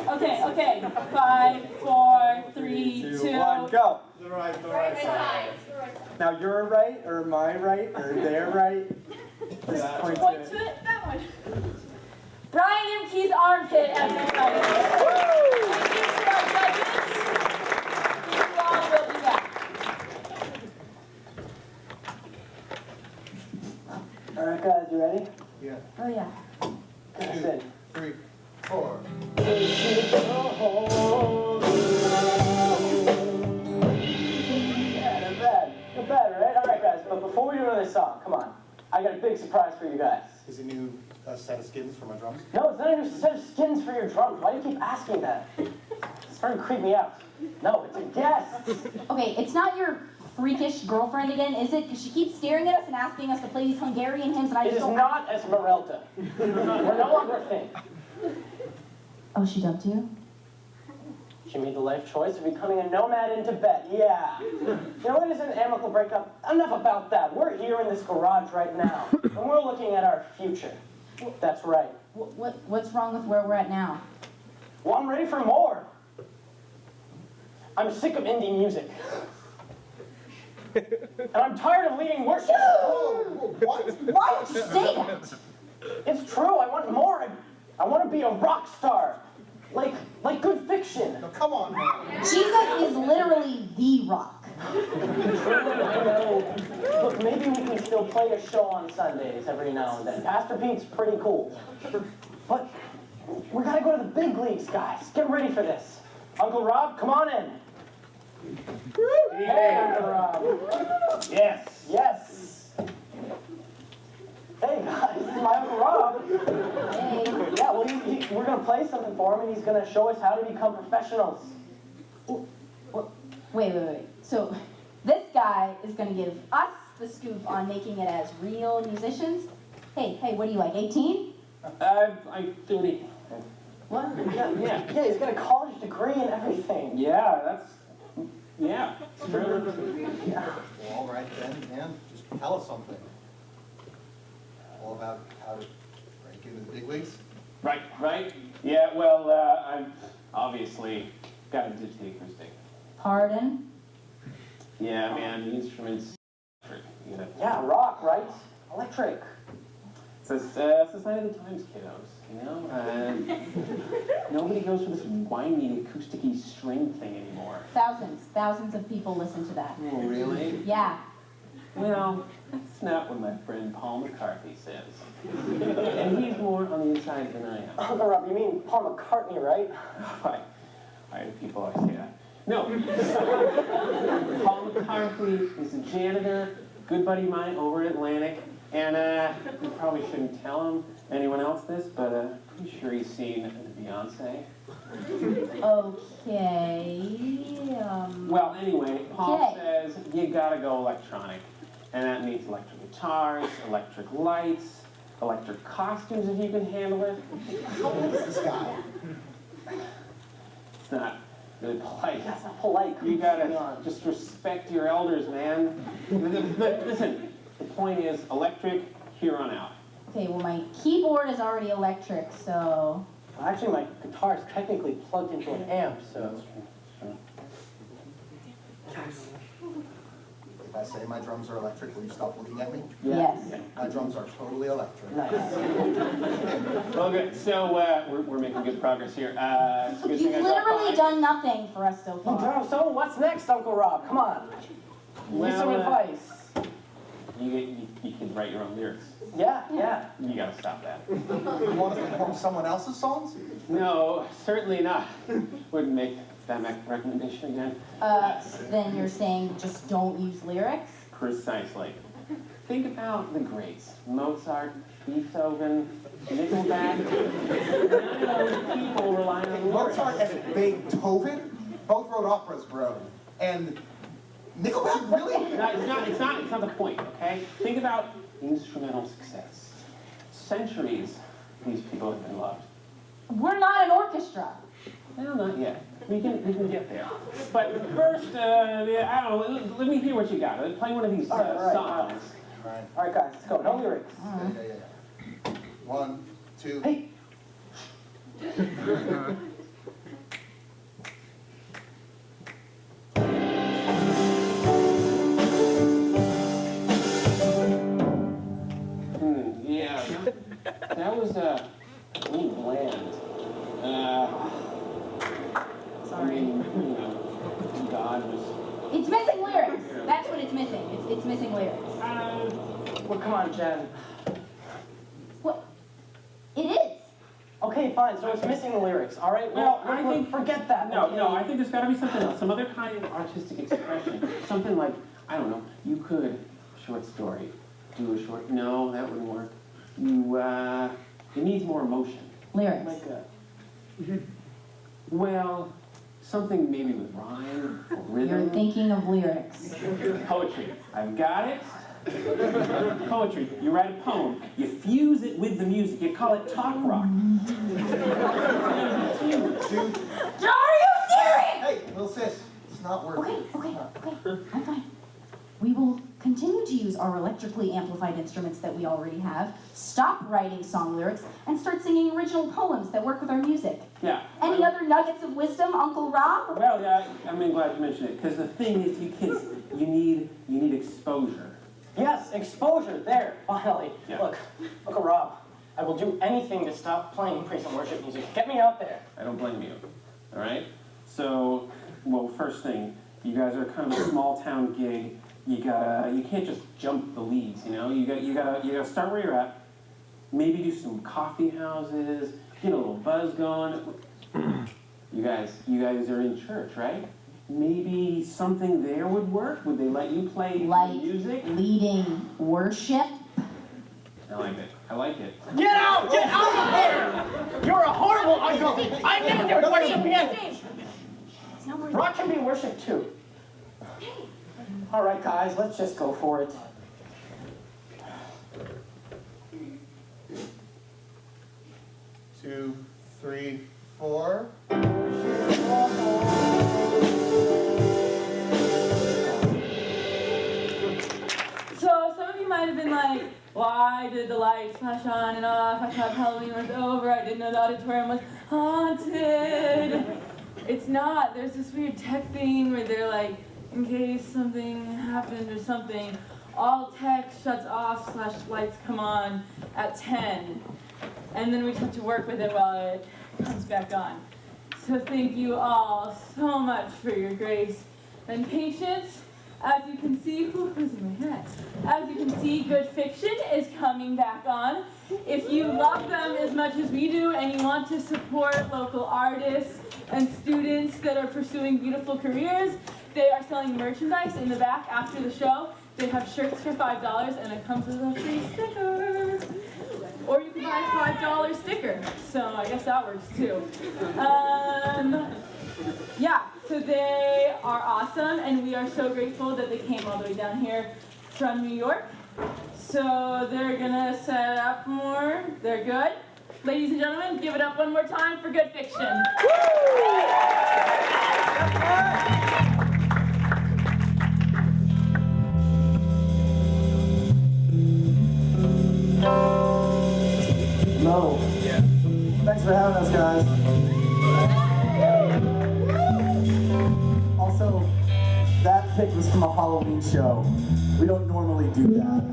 Okay. 5, 4, 3, 2,
1, go. The right
Right
side.
side.
Now you're right, or my right, or their right. Just point
Point
to
to
it.
it. That one. Brian Imke's armpit, everybody. Thank you to our judges. You all will be back.
All right, guys, you ready?
Yeah.
Oh yeah.
Listen.
3, 4.
Yeah, not bad, right? All right, guys, but before we do another song, come on. I got a big surprise for you guys.
Is a new set of skins for my drums?
No, it's not a new set of skins for your drums. Why do you keep asking that? It's starting to creep me out. No, it's a guest.
Okay, it's not your freakish girlfriend again, is it? Because she keeps staring at us and asking us to play these Hungarian hymns, and I
It
just
is
don't...
not Esmeralda. We're no longer a thing.
Oh, she dumped you?
She made the life choice of becoming a nomad in Tibet, yeah. You know, it is an amicable breakup. Enough about that. We're here in this garage right now, and we're looking at our future. That's right.
What's wrong with where we're at now?
Well, I'm ready for more. I'm sick of indie music. And I'm tired of leading worship.
What? Why would you say that?
It's true, I want more. I want to be a rock star. Like good fiction.
No, come on, man.
Jesus is literally the rock.
Look, maybe we can still play a show on Sundays every now and then. Pastor Pete's pretty cool. But we gotta go to the big leagues, guys. Get ready for this. Uncle Rob, come on in. Hey, Uncle Rob. Yes. Hey, guys, this is my Uncle Rob.
Hey.
Yeah, well, we're gonna play something for him, and he's gonna show us how to become professionals.
Wait. So, this guy is gonna give us the scoop on making it as real musicians? Hey, what are you, like 18?
I'm 30.
What?
Yeah, he's got a college degree and everything.
Yeah, yeah.
Yeah.
Well, all right then, man, just tell us something. All about how to break into the big leagues?
Right. Yeah, well, I've obviously got to ditch the acoustic.
Pardon?
Yeah, man, the instruments,
Yeah, rock, right? Electric.
It's a sign of the times, kiddos, you know? Nobody goes for this whiny, acousticy string thing anymore.
Thousands of people listen to that.
Oh, really?
Yeah.
Well,
That's not what my friend Paul McCarthy says. And he's more on the inside than I am.
Uncle Rob, you mean Paul McCartney, right?
Why do people always say that? No. Paul McCarthy is a janitor, good buddy of mine over at Atlantic, and you probably shouldn't tell anyone else this, but pretty sure he's seen the Beyonce.
Okay.
Well, anyway, Paul
Okay.
says you gotta go electronic, and that means electric guitars, electric lights, electric costumes if you can handle it.
How old is this guy?
It's not really polite.
That's not polite.
You gotta just respect your elders, man. But listen, the point is electric here on out.
Okay, well, my keyboard is already electric, so.
Well, actually, my guitar is technically plugged into an amp, so.
If I say my drums are electric, will you stop looking at me?
Yes.
My drums are totally electric.
Nice.
Well, good. So we're making good progress here. It's a good
You've
thing I dropped
literally
by.
done nothing for us so far.
So what's next, Uncle Rob? Come on. Give some advice.
You can write your own lyrics.
Yeah.
You gotta stop that.
You want us to perform someone else's songs?
No, certainly not. Wouldn't make that recommendation again.
Then you're saying just don't use lyrics?
Precisely. Think about the greats. Mozart, Beethoven, Nickelback. None of those people rely on lyrics.
Mozart and Beethoven both wrote operas, bro. And Nickelback, really?
No, it's not the point, okay? Think about instrumental success. Centuries, these people have been loved.
We're not an orchestra.
No, not yet. We can get there. But first, I don't know, let me hear what you got. Play one of these
All right.
songs.
All right, guys, let's go. No lyrics.
Yeah. 1, 2.
Hey.
Yeah. That was a little bland.
Sorry.
I mean, God was...
It's missing lyrics. That's what it's missing. It's missing lyrics.
Well, come on, Jen.
What? It is.
Okay, fine. So it's missing the lyrics. All right.
Well,
I think forget that.
No,
okay?
I think there's got to be something else, some other kind of artistic expression. Something like, I don't know, you could, short story, do a short, no, that wouldn't work. It needs more emotion.
Lyrics.
Like well, something maybe with rhyme or rhythm.
You're thinking of lyrics.
Poetry. I've got it. Poetry. You write a poem. You fuse it with the music. You call it talk rock.
Are you serious?
Hey, little sis, it's not working.
Okay. I'm fine. We will continue to use our electrically amplified instruments that we already have, stop writing song lyrics, and start singing original poems that work with our music.
Yeah.
Any other nuggets of wisdom, Uncle Rob?
Well, yeah, I'm glad you mentioned it, because the thing is, you kids, you need exposure.
Yes, exposure. There, finally.
Yeah.
Look, Uncle Rob, I will do anything to stop playing praise and worship music. Get me out there.
I don't blame you. All right. So, well, first thing, you guys are kind of a small town gig. You can't just jump the leagues, you know? You gotta start where you're at. Maybe do some coffee houses, get a little buzz going. You guys are in church, right? Maybe something there would work? Would they let you play music?
Leading worship?
I like it.
Get out of here! You're a horrible uncle. I never do worship again. Rock can be worship too. All right, guys, let's just go for it.
Two, three, 4.
So some of you might have been like, why did the lights flash on and off? I thought Halloween was over. I didn't know the auditorium was haunted. It's not. There's this weird tech thing where they're like, in case something happened or something, all tech shuts off / lights come on at 10. And then we have to work with it while it comes back on. So thank you all so much for your grace and patience. As you can see, as you can see, good fiction is coming back on. If you love them as much as we do and you want to support local artists and students that are pursuing beautiful careers, they are selling merchandise in the back after the show. They have shirts for $5 and it comes with a free sticker. Or you can buy a $5 sticker. So I guess that works too. Yeah, so they are awesome and we are so grateful that they came all the way down here from New York. So they're gonna set up more. They're good. Ladies and gentlemen, give it up one more time for Good Fiction.
Hello. Yeah. Thanks for having us, guys. Also, that pic was from a Halloween show. We don't normally do that.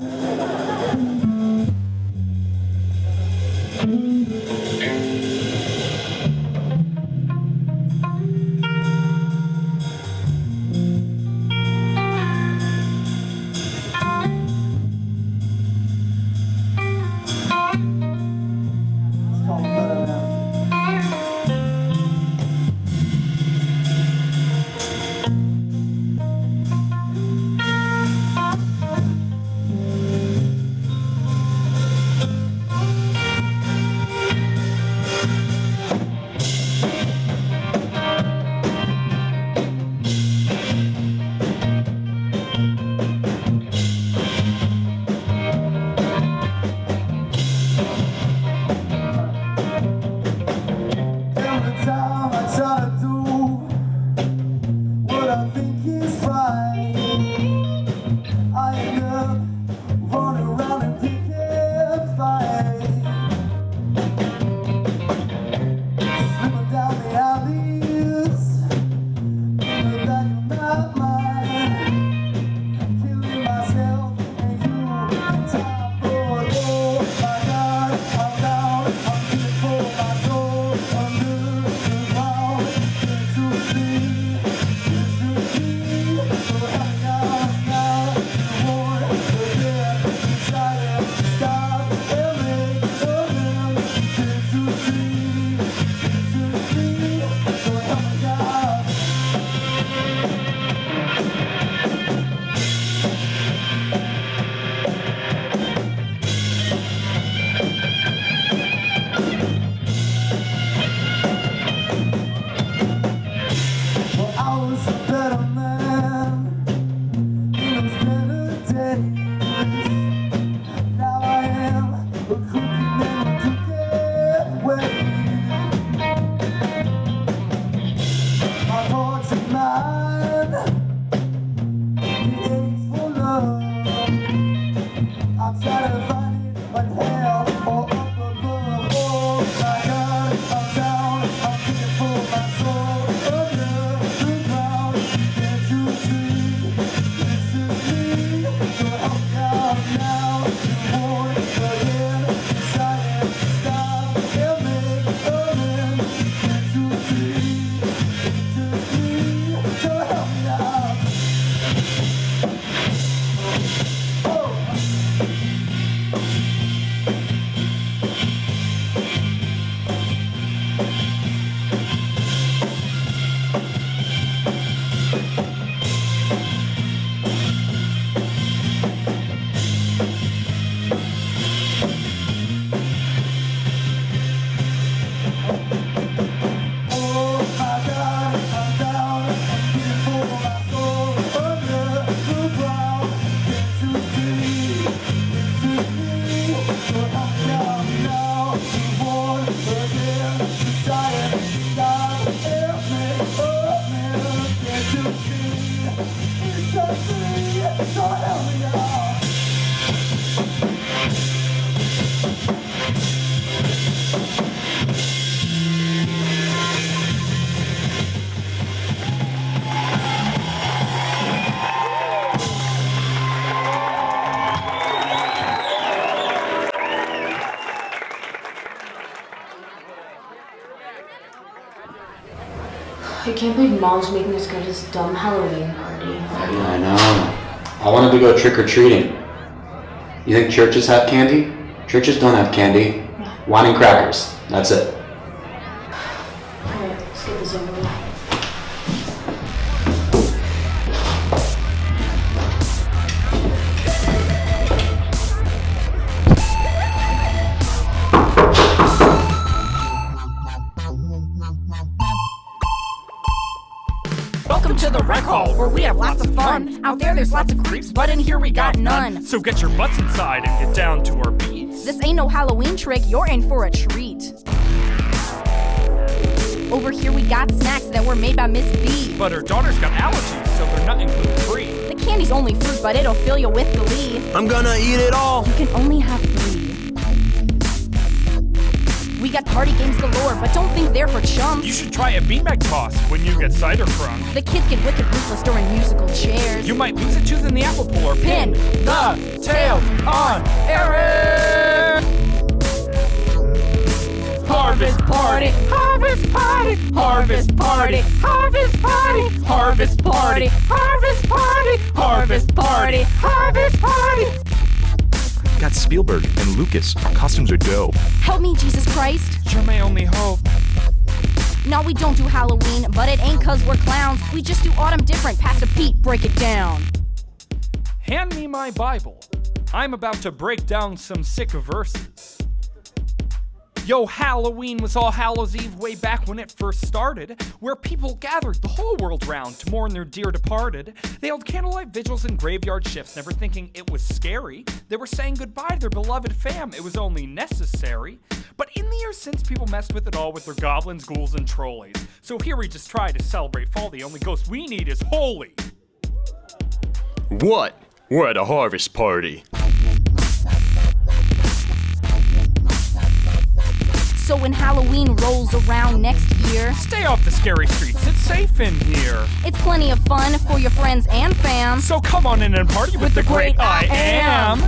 I can't believe Mom's making us go to this dumb Halloween party.
Yeah, I know. I wanted to go trick-or-treating. You think churches have candy? Churches don't have candy. Wine and crackers. That's it.
Alright, let's get this over with.
Welcome to the rec hall, where we have lots of fun. Out there's lots of creeps, but in here we got none.
So get your butts inside and get down to our beats.
This ain't no Halloween trick, you're in for a treat. Over here we got snacks that were made by Miss B.
But her daughter's got allergies, so they're not gluten free.
The candy's only fruit, but it'll fill you with glee.
I'm gonna eat it all.
You can only have 3. We got party games galore, but don't think they're for chumps.
You should try a beanbag toss when you get cider crunk.
The kids get wicked ruthless during musical chairs.
You might lose a tooth in the apple pull or
pin
the tail on Eric.
Harvest party, harvest party, harvest party, harvest party, harvest party, harvest party, harvest party, harvest party.
Got Spielberg and Lucas. Our costumes are dope.
Help me, Jesus Christ.
You're my only hope.
No, we don't do Halloween, but it ain't 'cause we're clowns. We just do autumn different. Pastor Pete, break it down.
Hand me my Bible. I'm about to break down some sick verses. Yo, Halloween was All Hallows Eve way back when it first started, where people gathered the whole world round to mourn their dear departed. They held candlelight vigils and graveyard shifts, never thinking it was scary. They were saying goodbye to their beloved fam, it was only necessary. But in the years since, people messed with it all with their goblins, ghouls, and trolleys. So here we just try to celebrate fall, the only ghost we need is holy.
What? We're at a harvest party.
So when Halloween rolls around next year,
stay off the scary streets, it's safe in here.
It's plenty of fun for your friends and fam.
So come on in and party with the great I Am.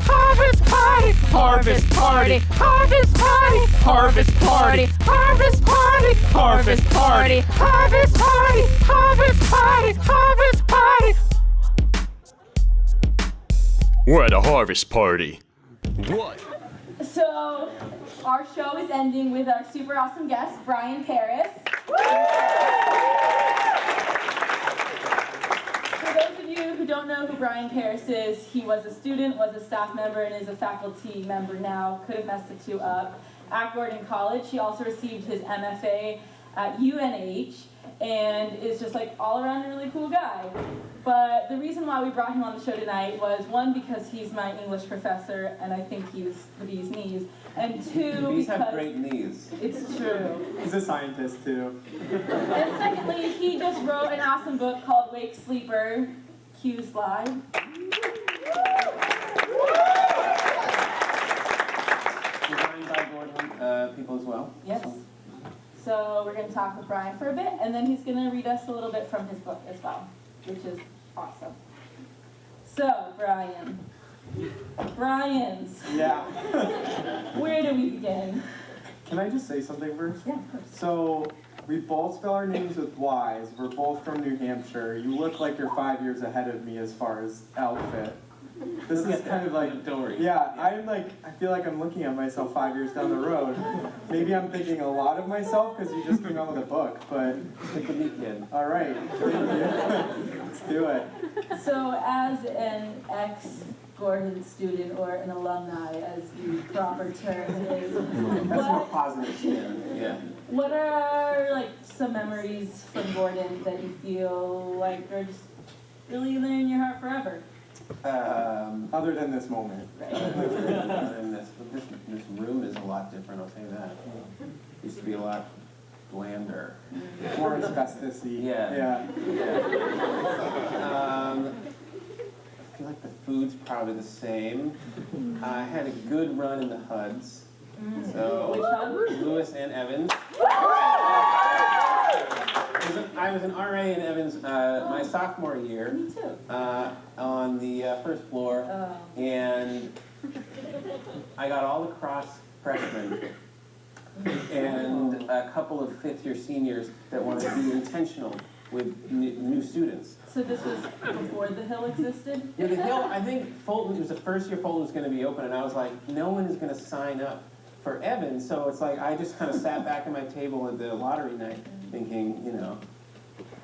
Harvest party, harvest party, harvest party, harvest party, harvest party, harvest party, harvest party, harvest party, harvest party.
We're at a harvest party. What?
So, our show is ending with our super awesome guest, Bryan Parys. For those of you who don't know who Bryan Parys is, he was a student, was a staff member, and is a faculty member now. Could have messed the two up. At Gordon College, he also received his MFA at UNH, and is just like all around a really cool guy. But the reason why we brought him on the show tonight was, one, because he's my English professor, and I think he's the bee's knees, and two,
The bees
because
have great knees.
it's true.
He's a scientist too.
And secondly, he just wrote an awesome book called Wake Sleeper. Cue slide.
Designed by Gordon people as well.
Yes. So we're going to talk with Bryan for a bit, and then he's going to read us a little bit from his book as well, which is awesome. So, Bryan's.
Yeah.
Where do we begin?
Can I just say something first?
Yeah, of course.
So, we both spell our names with Y's. We're both from New Hampshire. You look like you're 5 years ahead of me as far as outfit. This is kind of like,
don't worry.
Yeah, I feel like I'm looking at myself 5 years down the road. Maybe I'm thinking a lot of myself because you just came out with a book, but.
It's a neat kid.
All right, thank you. Let's do it.
So, as an ex-Gordon student, or an alumni, as the proper term is,
That's more positive spin, yeah.
what are like some memories from Gordon that you feel like are just really there in your heart forever?
Other than this moment.
And this room is a lot different, I'll say that. Used to be a lot blander.
More asbestos-y.
Yeah. I feel like the food's probably the same. I had a good run in the HUDs. So,
Which HUD?
Lewis and Evans. I was an RA in Evans my sophomore year.
Me too.
On the first floor, and I got all the cross freshmen and a couple of fifth-year seniors that wanted to be intentional with new students.
So this was before the Hill existed?
Yeah, the Hill, I think Fulton, it was the first year Fulton was going to be open, and I was like, no one is going to sign up for Evans, so it's like I just kind of sat back at my table at the lottery night thinking, you know,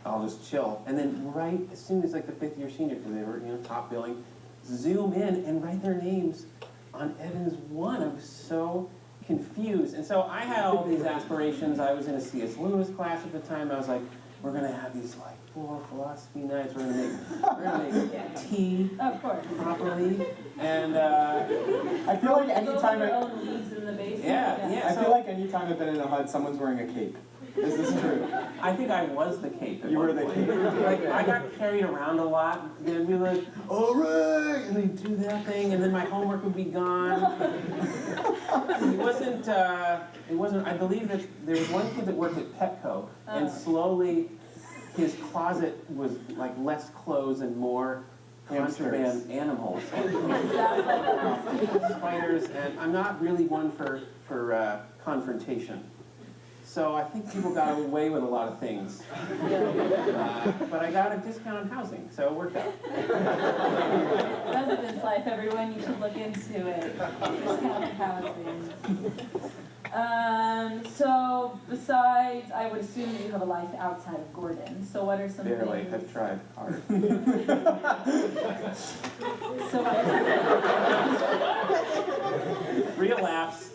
I'll just chill. And then right as soon as like the fifth-year senior, because they were, you know, top billing, zoom in and write their names on Evans 1. I was so confused. And so I had all these aspirations. I was in a C.S. Lewis class at the time. I was like, we're going to have these like 4 philosophy nights. We're going to make tea properly. And
I feel like anytime
I
feel like anytime I've been in a HUD, someone's wearing a cape. Is this true?
I think I was the cape.
You were the cape.
Like, I got carried around a lot. They'd be like, all right, and they'd do that thing, and then my homework would be gone. It wasn't, I believe that there was one kid that worked at Petco, and slowly his closet was like less clothes and more contraband animals. Spiders, and I'm not really one for confrontation. So I think people got away with a lot of things. But I got a discount on housing, so it worked out.
Residence life, everyone, you should look into it. Discounted housing. So besides, I would assume that you have a life outside of Gordon. So what are some
Barely,
things?
I've tried hard.
So
Real laughs.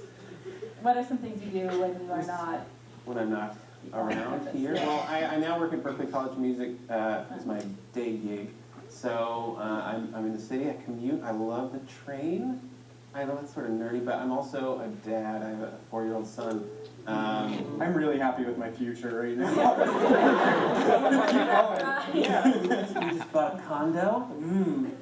what are some things you do when you are not?
When I'm not around here. Well, I now work at Berkeley College of Music as my day gig. So I'm in the city, I commute, I love the train. I know that's sort of nerdy, but I'm also a dad. I have a 4-year-old son.
I'm really happy with my future right now.
Yeah, we just bought a condo.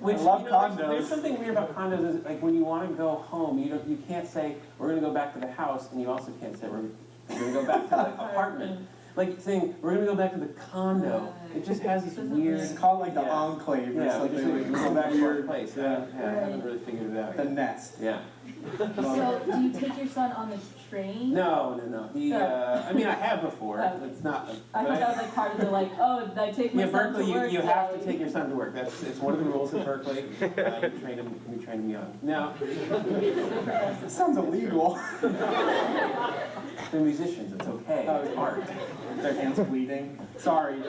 Which,
I love condos.
There's something weird about condos. Is like when you want to go home, you can't say we're going to go back to the house, and you also can't say we're going to go back to the apartment. Like saying we're going to go back to the condo. It just has this weird.
It's called like the enclave.
Yeah,
It's like
we
the
go back to our
weird
place. Yeah, I haven't really figured it out.
The nest.
Yeah.
So do you take your son on the train?
No. He, I mean, I have before. It's not.
I thought that was like part of the like, oh, did I take my son
Berkeley,
to work?
you have to take your son to work. It's one of the rules at Berkeley. You train him young. Now,
It sounds illegal.
they're musicians. It's okay.
Oh,
It's art.
Their hands bleeding. Sorry.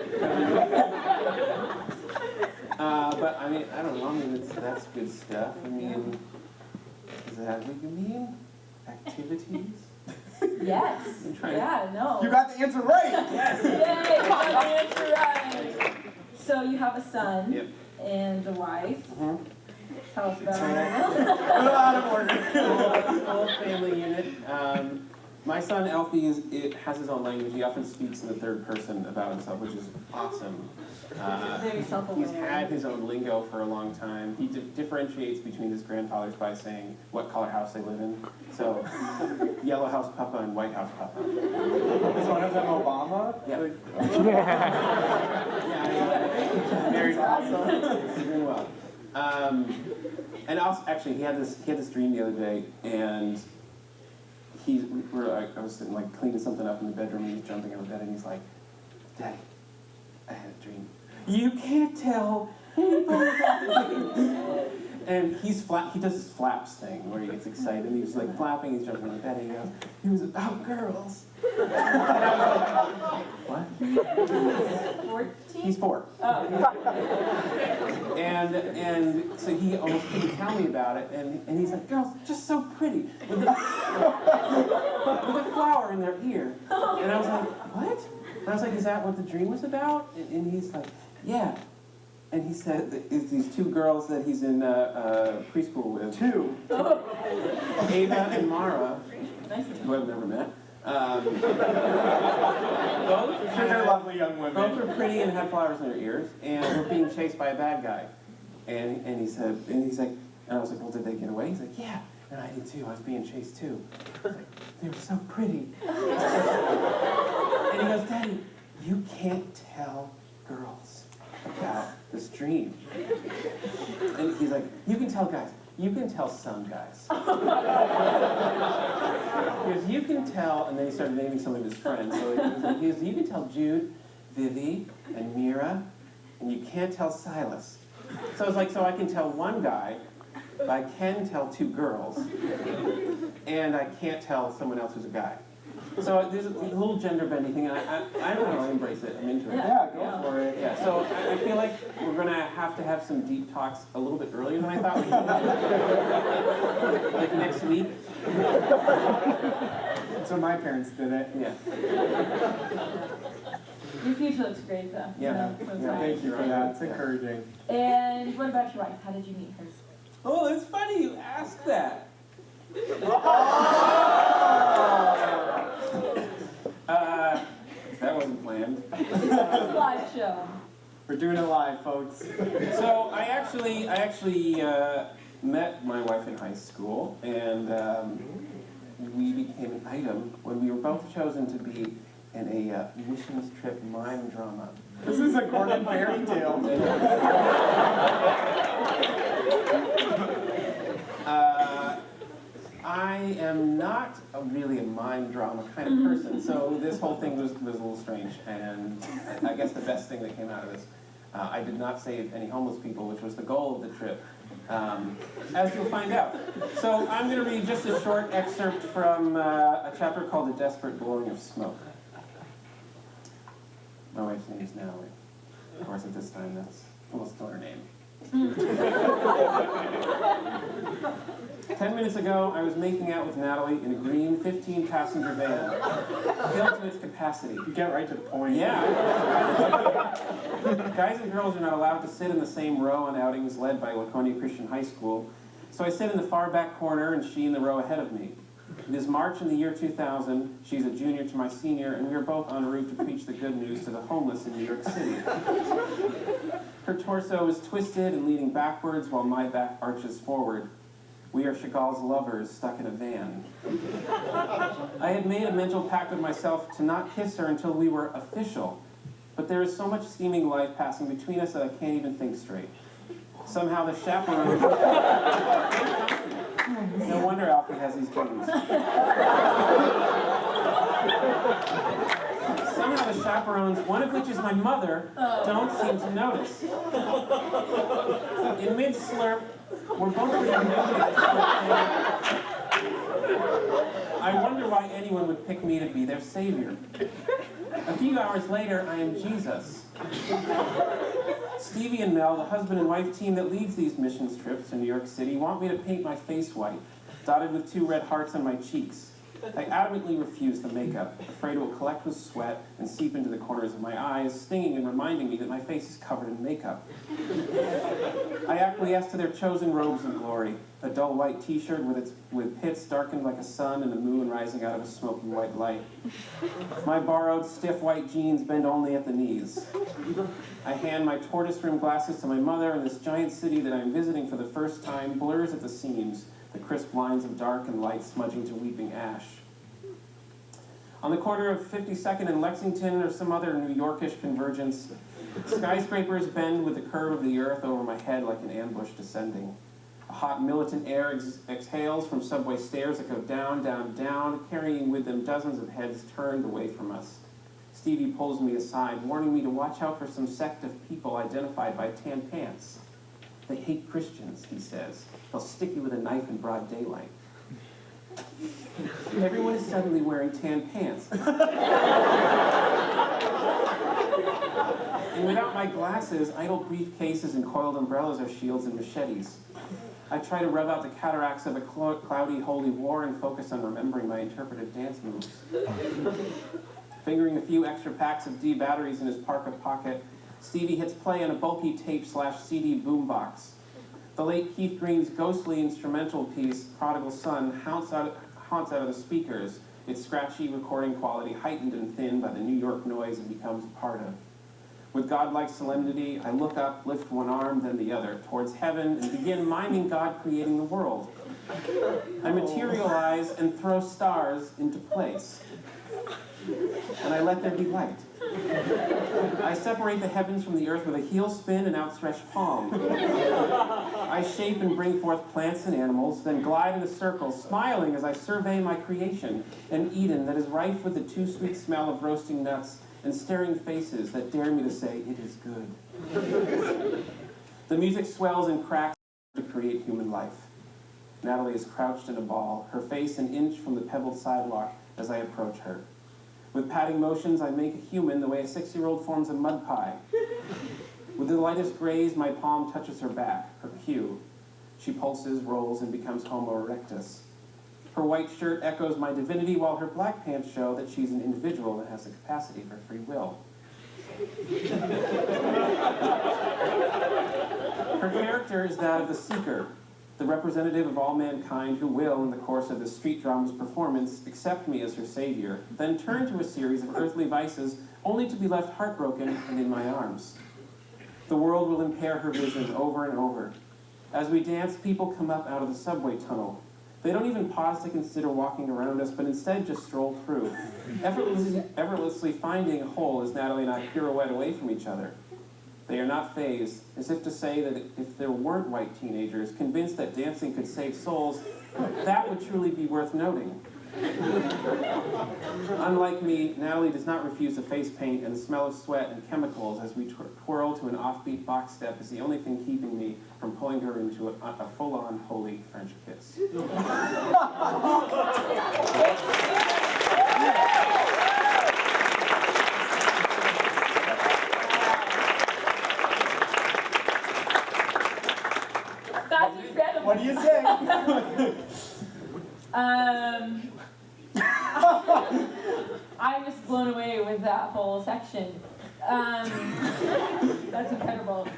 But I mean, I don't know. I mean, that's good stuff. I mean, is that what you mean? Activities?
Yes. Yeah, no.
You got the answer right.
Yes.
Yay, you got the answer right. So you have a son and a wife. Tell us about it.
Out of order. Whole family unit. My son Alfie has his own language. He often speaks in the third person about himself, which is awesome.
Very self-aware.
He's had his own lingo for a long time. He differentiates between his grandfathers by saying what color house they live in. So, yellow house papa and white house papa.
Is one of them Obama?
Yeah. Very awesome. He's doing well. And also, actually, he had this dream the other day, and I was sitting like cleaning something up in the bedroom, and he was jumping out of bed, and he's like, "Daddy, I had a dream. You can't tell anybody about the dream." And he does this flaps thing where he gets excited, and he's like flapping, he's jumping on the bed, and he goes, "It was about girls." And I was like, "What?"
14?
He's 4.
Oh.
And so he almost couldn't tell me about it, and he's like, "Girls, just so pretty, with a flower in their ear." And I was like, "What?" And I was like, "Is that what the dream was about?" And he's like, "Yeah." And he said that it's these 2 girls that he's in preschool with.
2?
Ava and Mara, who I've never met.
They're lovely young women.
Both are pretty and had flowers in their ears, and were being chased by a bad guy. And he's like, and I was like, "Well, did they get away?" He's like, "Yeah." And I did too. I was being chased too. I was like, "They were so pretty." And he goes, "Daddy, you can't tell girls about this dream." And he's like, "You can tell guys." you can tell some guys. Because you can tell, and then he started naming some of his friends. So he goes, you can tell Jude, Vivi, and Mira, and you can't tell Silas. So it's like, so I can tell one guy, but I can tell two girls, and I can't tell someone else who's a guy. So there's a little gender bending thing, and I don't know, I embrace it, I'm into it.
Yeah, go for it.
Yeah, so I feel like we're gonna have to have some deep talks a little bit earlier than I thought we could. Like next week.
So my parents did it.
Yeah.
Your future looks great, though.
Yeah.
So
Yeah, thank you for that. It's encouraging.
And what about your wife? How did you meet hers?
Oh, it's funny you asked that. That wasn't planned.
It's a live show.
We're doing it live, folks.
So I actually met my wife in high school, and we became an item when we were both chosen to be in a missions trip mime drama.
This is a Gordon fairy tale.
I am not really a mime drama kind of person, so this whole thing was a little strange, and I guess the best thing that came out of this, I did not save any homeless people, which was the goal of the trip, as you'll find out. So I'm going to read just a short excerpt from a chapter called The Desperate Blowing of Smoke. My wife's name is Natalie. Of course, at this time, that's almost still her name. 10 minutes ago, I was making out with Natalie in a green 15-passenger van, filled to its capacity.
You get right to the point.
Yeah. Guys and girls are not allowed to sit in the same row on outings led by Laconia Christian High School, so I sit in the far back corner and she in the row ahead of me. It is March in the year 2000, she's a junior to my senior, and we are both en route to preach the good news to the homeless in New York City. Her torso is twisted and leaning backwards while my back arches forward. We are Chagall's lovers stuck in a van. I had made a mental pact with myself to not kiss her until we were official, but there is so much steaming life passing between us that I can't even think straight. Somehow the chaperone... No wonder Alfred has these dreams. Somehow the chaperones, one of which is my mother, don't seem to notice. In mid-slurp, we're both pretty nude. I wonder why anyone would pick me to be their savior. A few hours later, I am Jesus. Stevie and Mel, the husband and wife team that leads these missions trips to New York City, want me to paint my face white, dotted with 2 red hearts on my cheeks. I adamantly refuse the makeup, afraid it will collect with sweat and seep into the corners of my eyes, stinging and reminding me that my face is covered in makeup. I acquiesce to their chosen robes of glory, a dull white t-shirt with pits darkened like a sun and a moon rising out of a smoky white light. My borrowed stiff white jeans bend only at the knees. I hand my tortoise-rimmed glasses to my mother, and this giant city that I'm visiting for the first time blurs at the seams, the crisp lines of dark and light smudging to weeping ash. On the corner of 52nd and Lexington or some other New Yorkish convergence, skyscrapers bend with the curve of the earth over my head like an ambush descending. A hot militant air exhales from subway stairs that go down, down, down, carrying with them dozens of heads turned away from us. Stevie pulls me aside, warning me to watch out for some sect of people identified by tan pants. They hate Christians, he says. They'll stick you with a knife in broad daylight. Everyone is suddenly wearing tan pants. And without my glasses, idle briefcases and coiled umbrellas are shields and machetes. I try to rub out the cataracts of a cloudy holy war and focus on remembering my interpretive dance moves. Fingering a few extra packs of D batteries in his parka pocket, Stevie hits play on a bulky tape/CD boombox. The late Keith Green's ghostly instrumental piece, Prodigal Son, haunts out of the speakers, its scratchy recording quality heightened and thinned by the New York noise it becomes a part of. With godlike solemnity, I look up, lift one arm, then the other, towards heaven, and begin miming God creating the world. I materialize and throw stars into place. And I let there be light. I separate the heavens from the earth with a heel spin and outstretched palm. I shape and bring forth plants and animals, then glide in a circle, smiling as I survey my creation, an Eden that is rife with the too sweet smell of roasting nuts and staring faces that dare me to say, it is good. The music swells and cracks to create human life. Natalie is crouched in a ball, her face an inch from the pebbled sidewalk as I approach her. With patting motions, I make a human the way a 6-year-old forms a mud pie. With the lightest graze, my palm touches her back, her cue. She pulses, rolls, and becomes Homo erectus. Her white shirt echoes my divinity, while her black pants show that she's an individual that has the capacity for free will. Her character is that of the seeker, the representative of all mankind who will, in the course of this street drama's performance, accept me as her savior, then turn to a series of earthly vices only to be left heartbroken and in my arms. The world will impair her vision over and over. As we dance, people come up out of the subway tunnel. They don't even pause to consider walking around us, but instead just stroll through, effortlessly finding a hole as Natalie and I pirouette away from each other. They are not fazed, as if to say that if there weren't white teenagers convinced that dancing could save souls, that would truly be worth noting. Unlike me, Natalie does not refuse the face paint, and the smell of sweat and chemicals as we twirl to an offbeat box step is the only thing keeping me from pulling her into a full-on holy French kiss.
That's incredible.
What do you say?
I'm just blown away with that whole section. That's incredible.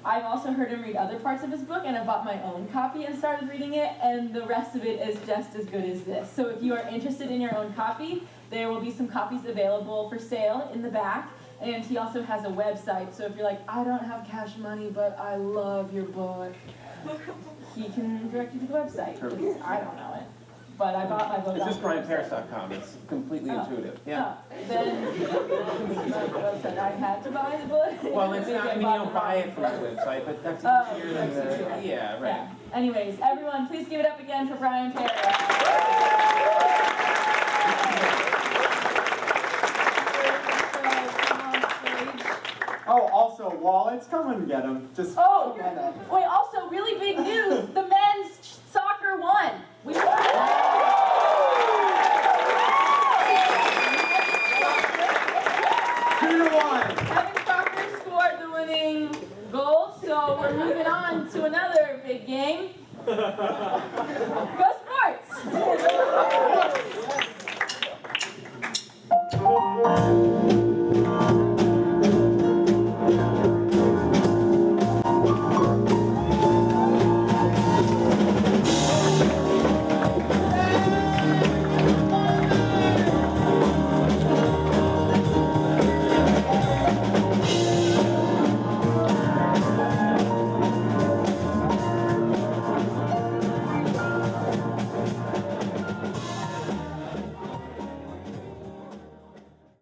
I've also heard him read other parts of his book, and I bought my own copy and started reading it, and the rest of it is just as good as this. So if you are interested in your own copy, there will be some copies available for sale in the back, and he also has a website, so if you're like, I don't have cash money, but I love your book, he can direct you to the website, because I don't know it. But I bought my book.
It's just BryanParys.com. It's completely intuitive. Yeah.
Then I had to buy the book.
Well, it's not, I mean, you don't buy it from the website, but that's easier than the, yeah, right.
Yeah. Anyways, everyone, please give it up again for Bryan Parys.
Oh, also, wallets, come and get them. Just
oh, wait, also, really big news. The men's soccer won. We won.
2-1.
Kevin Soccer scored the winning goal, so we're moving on to another big game. Go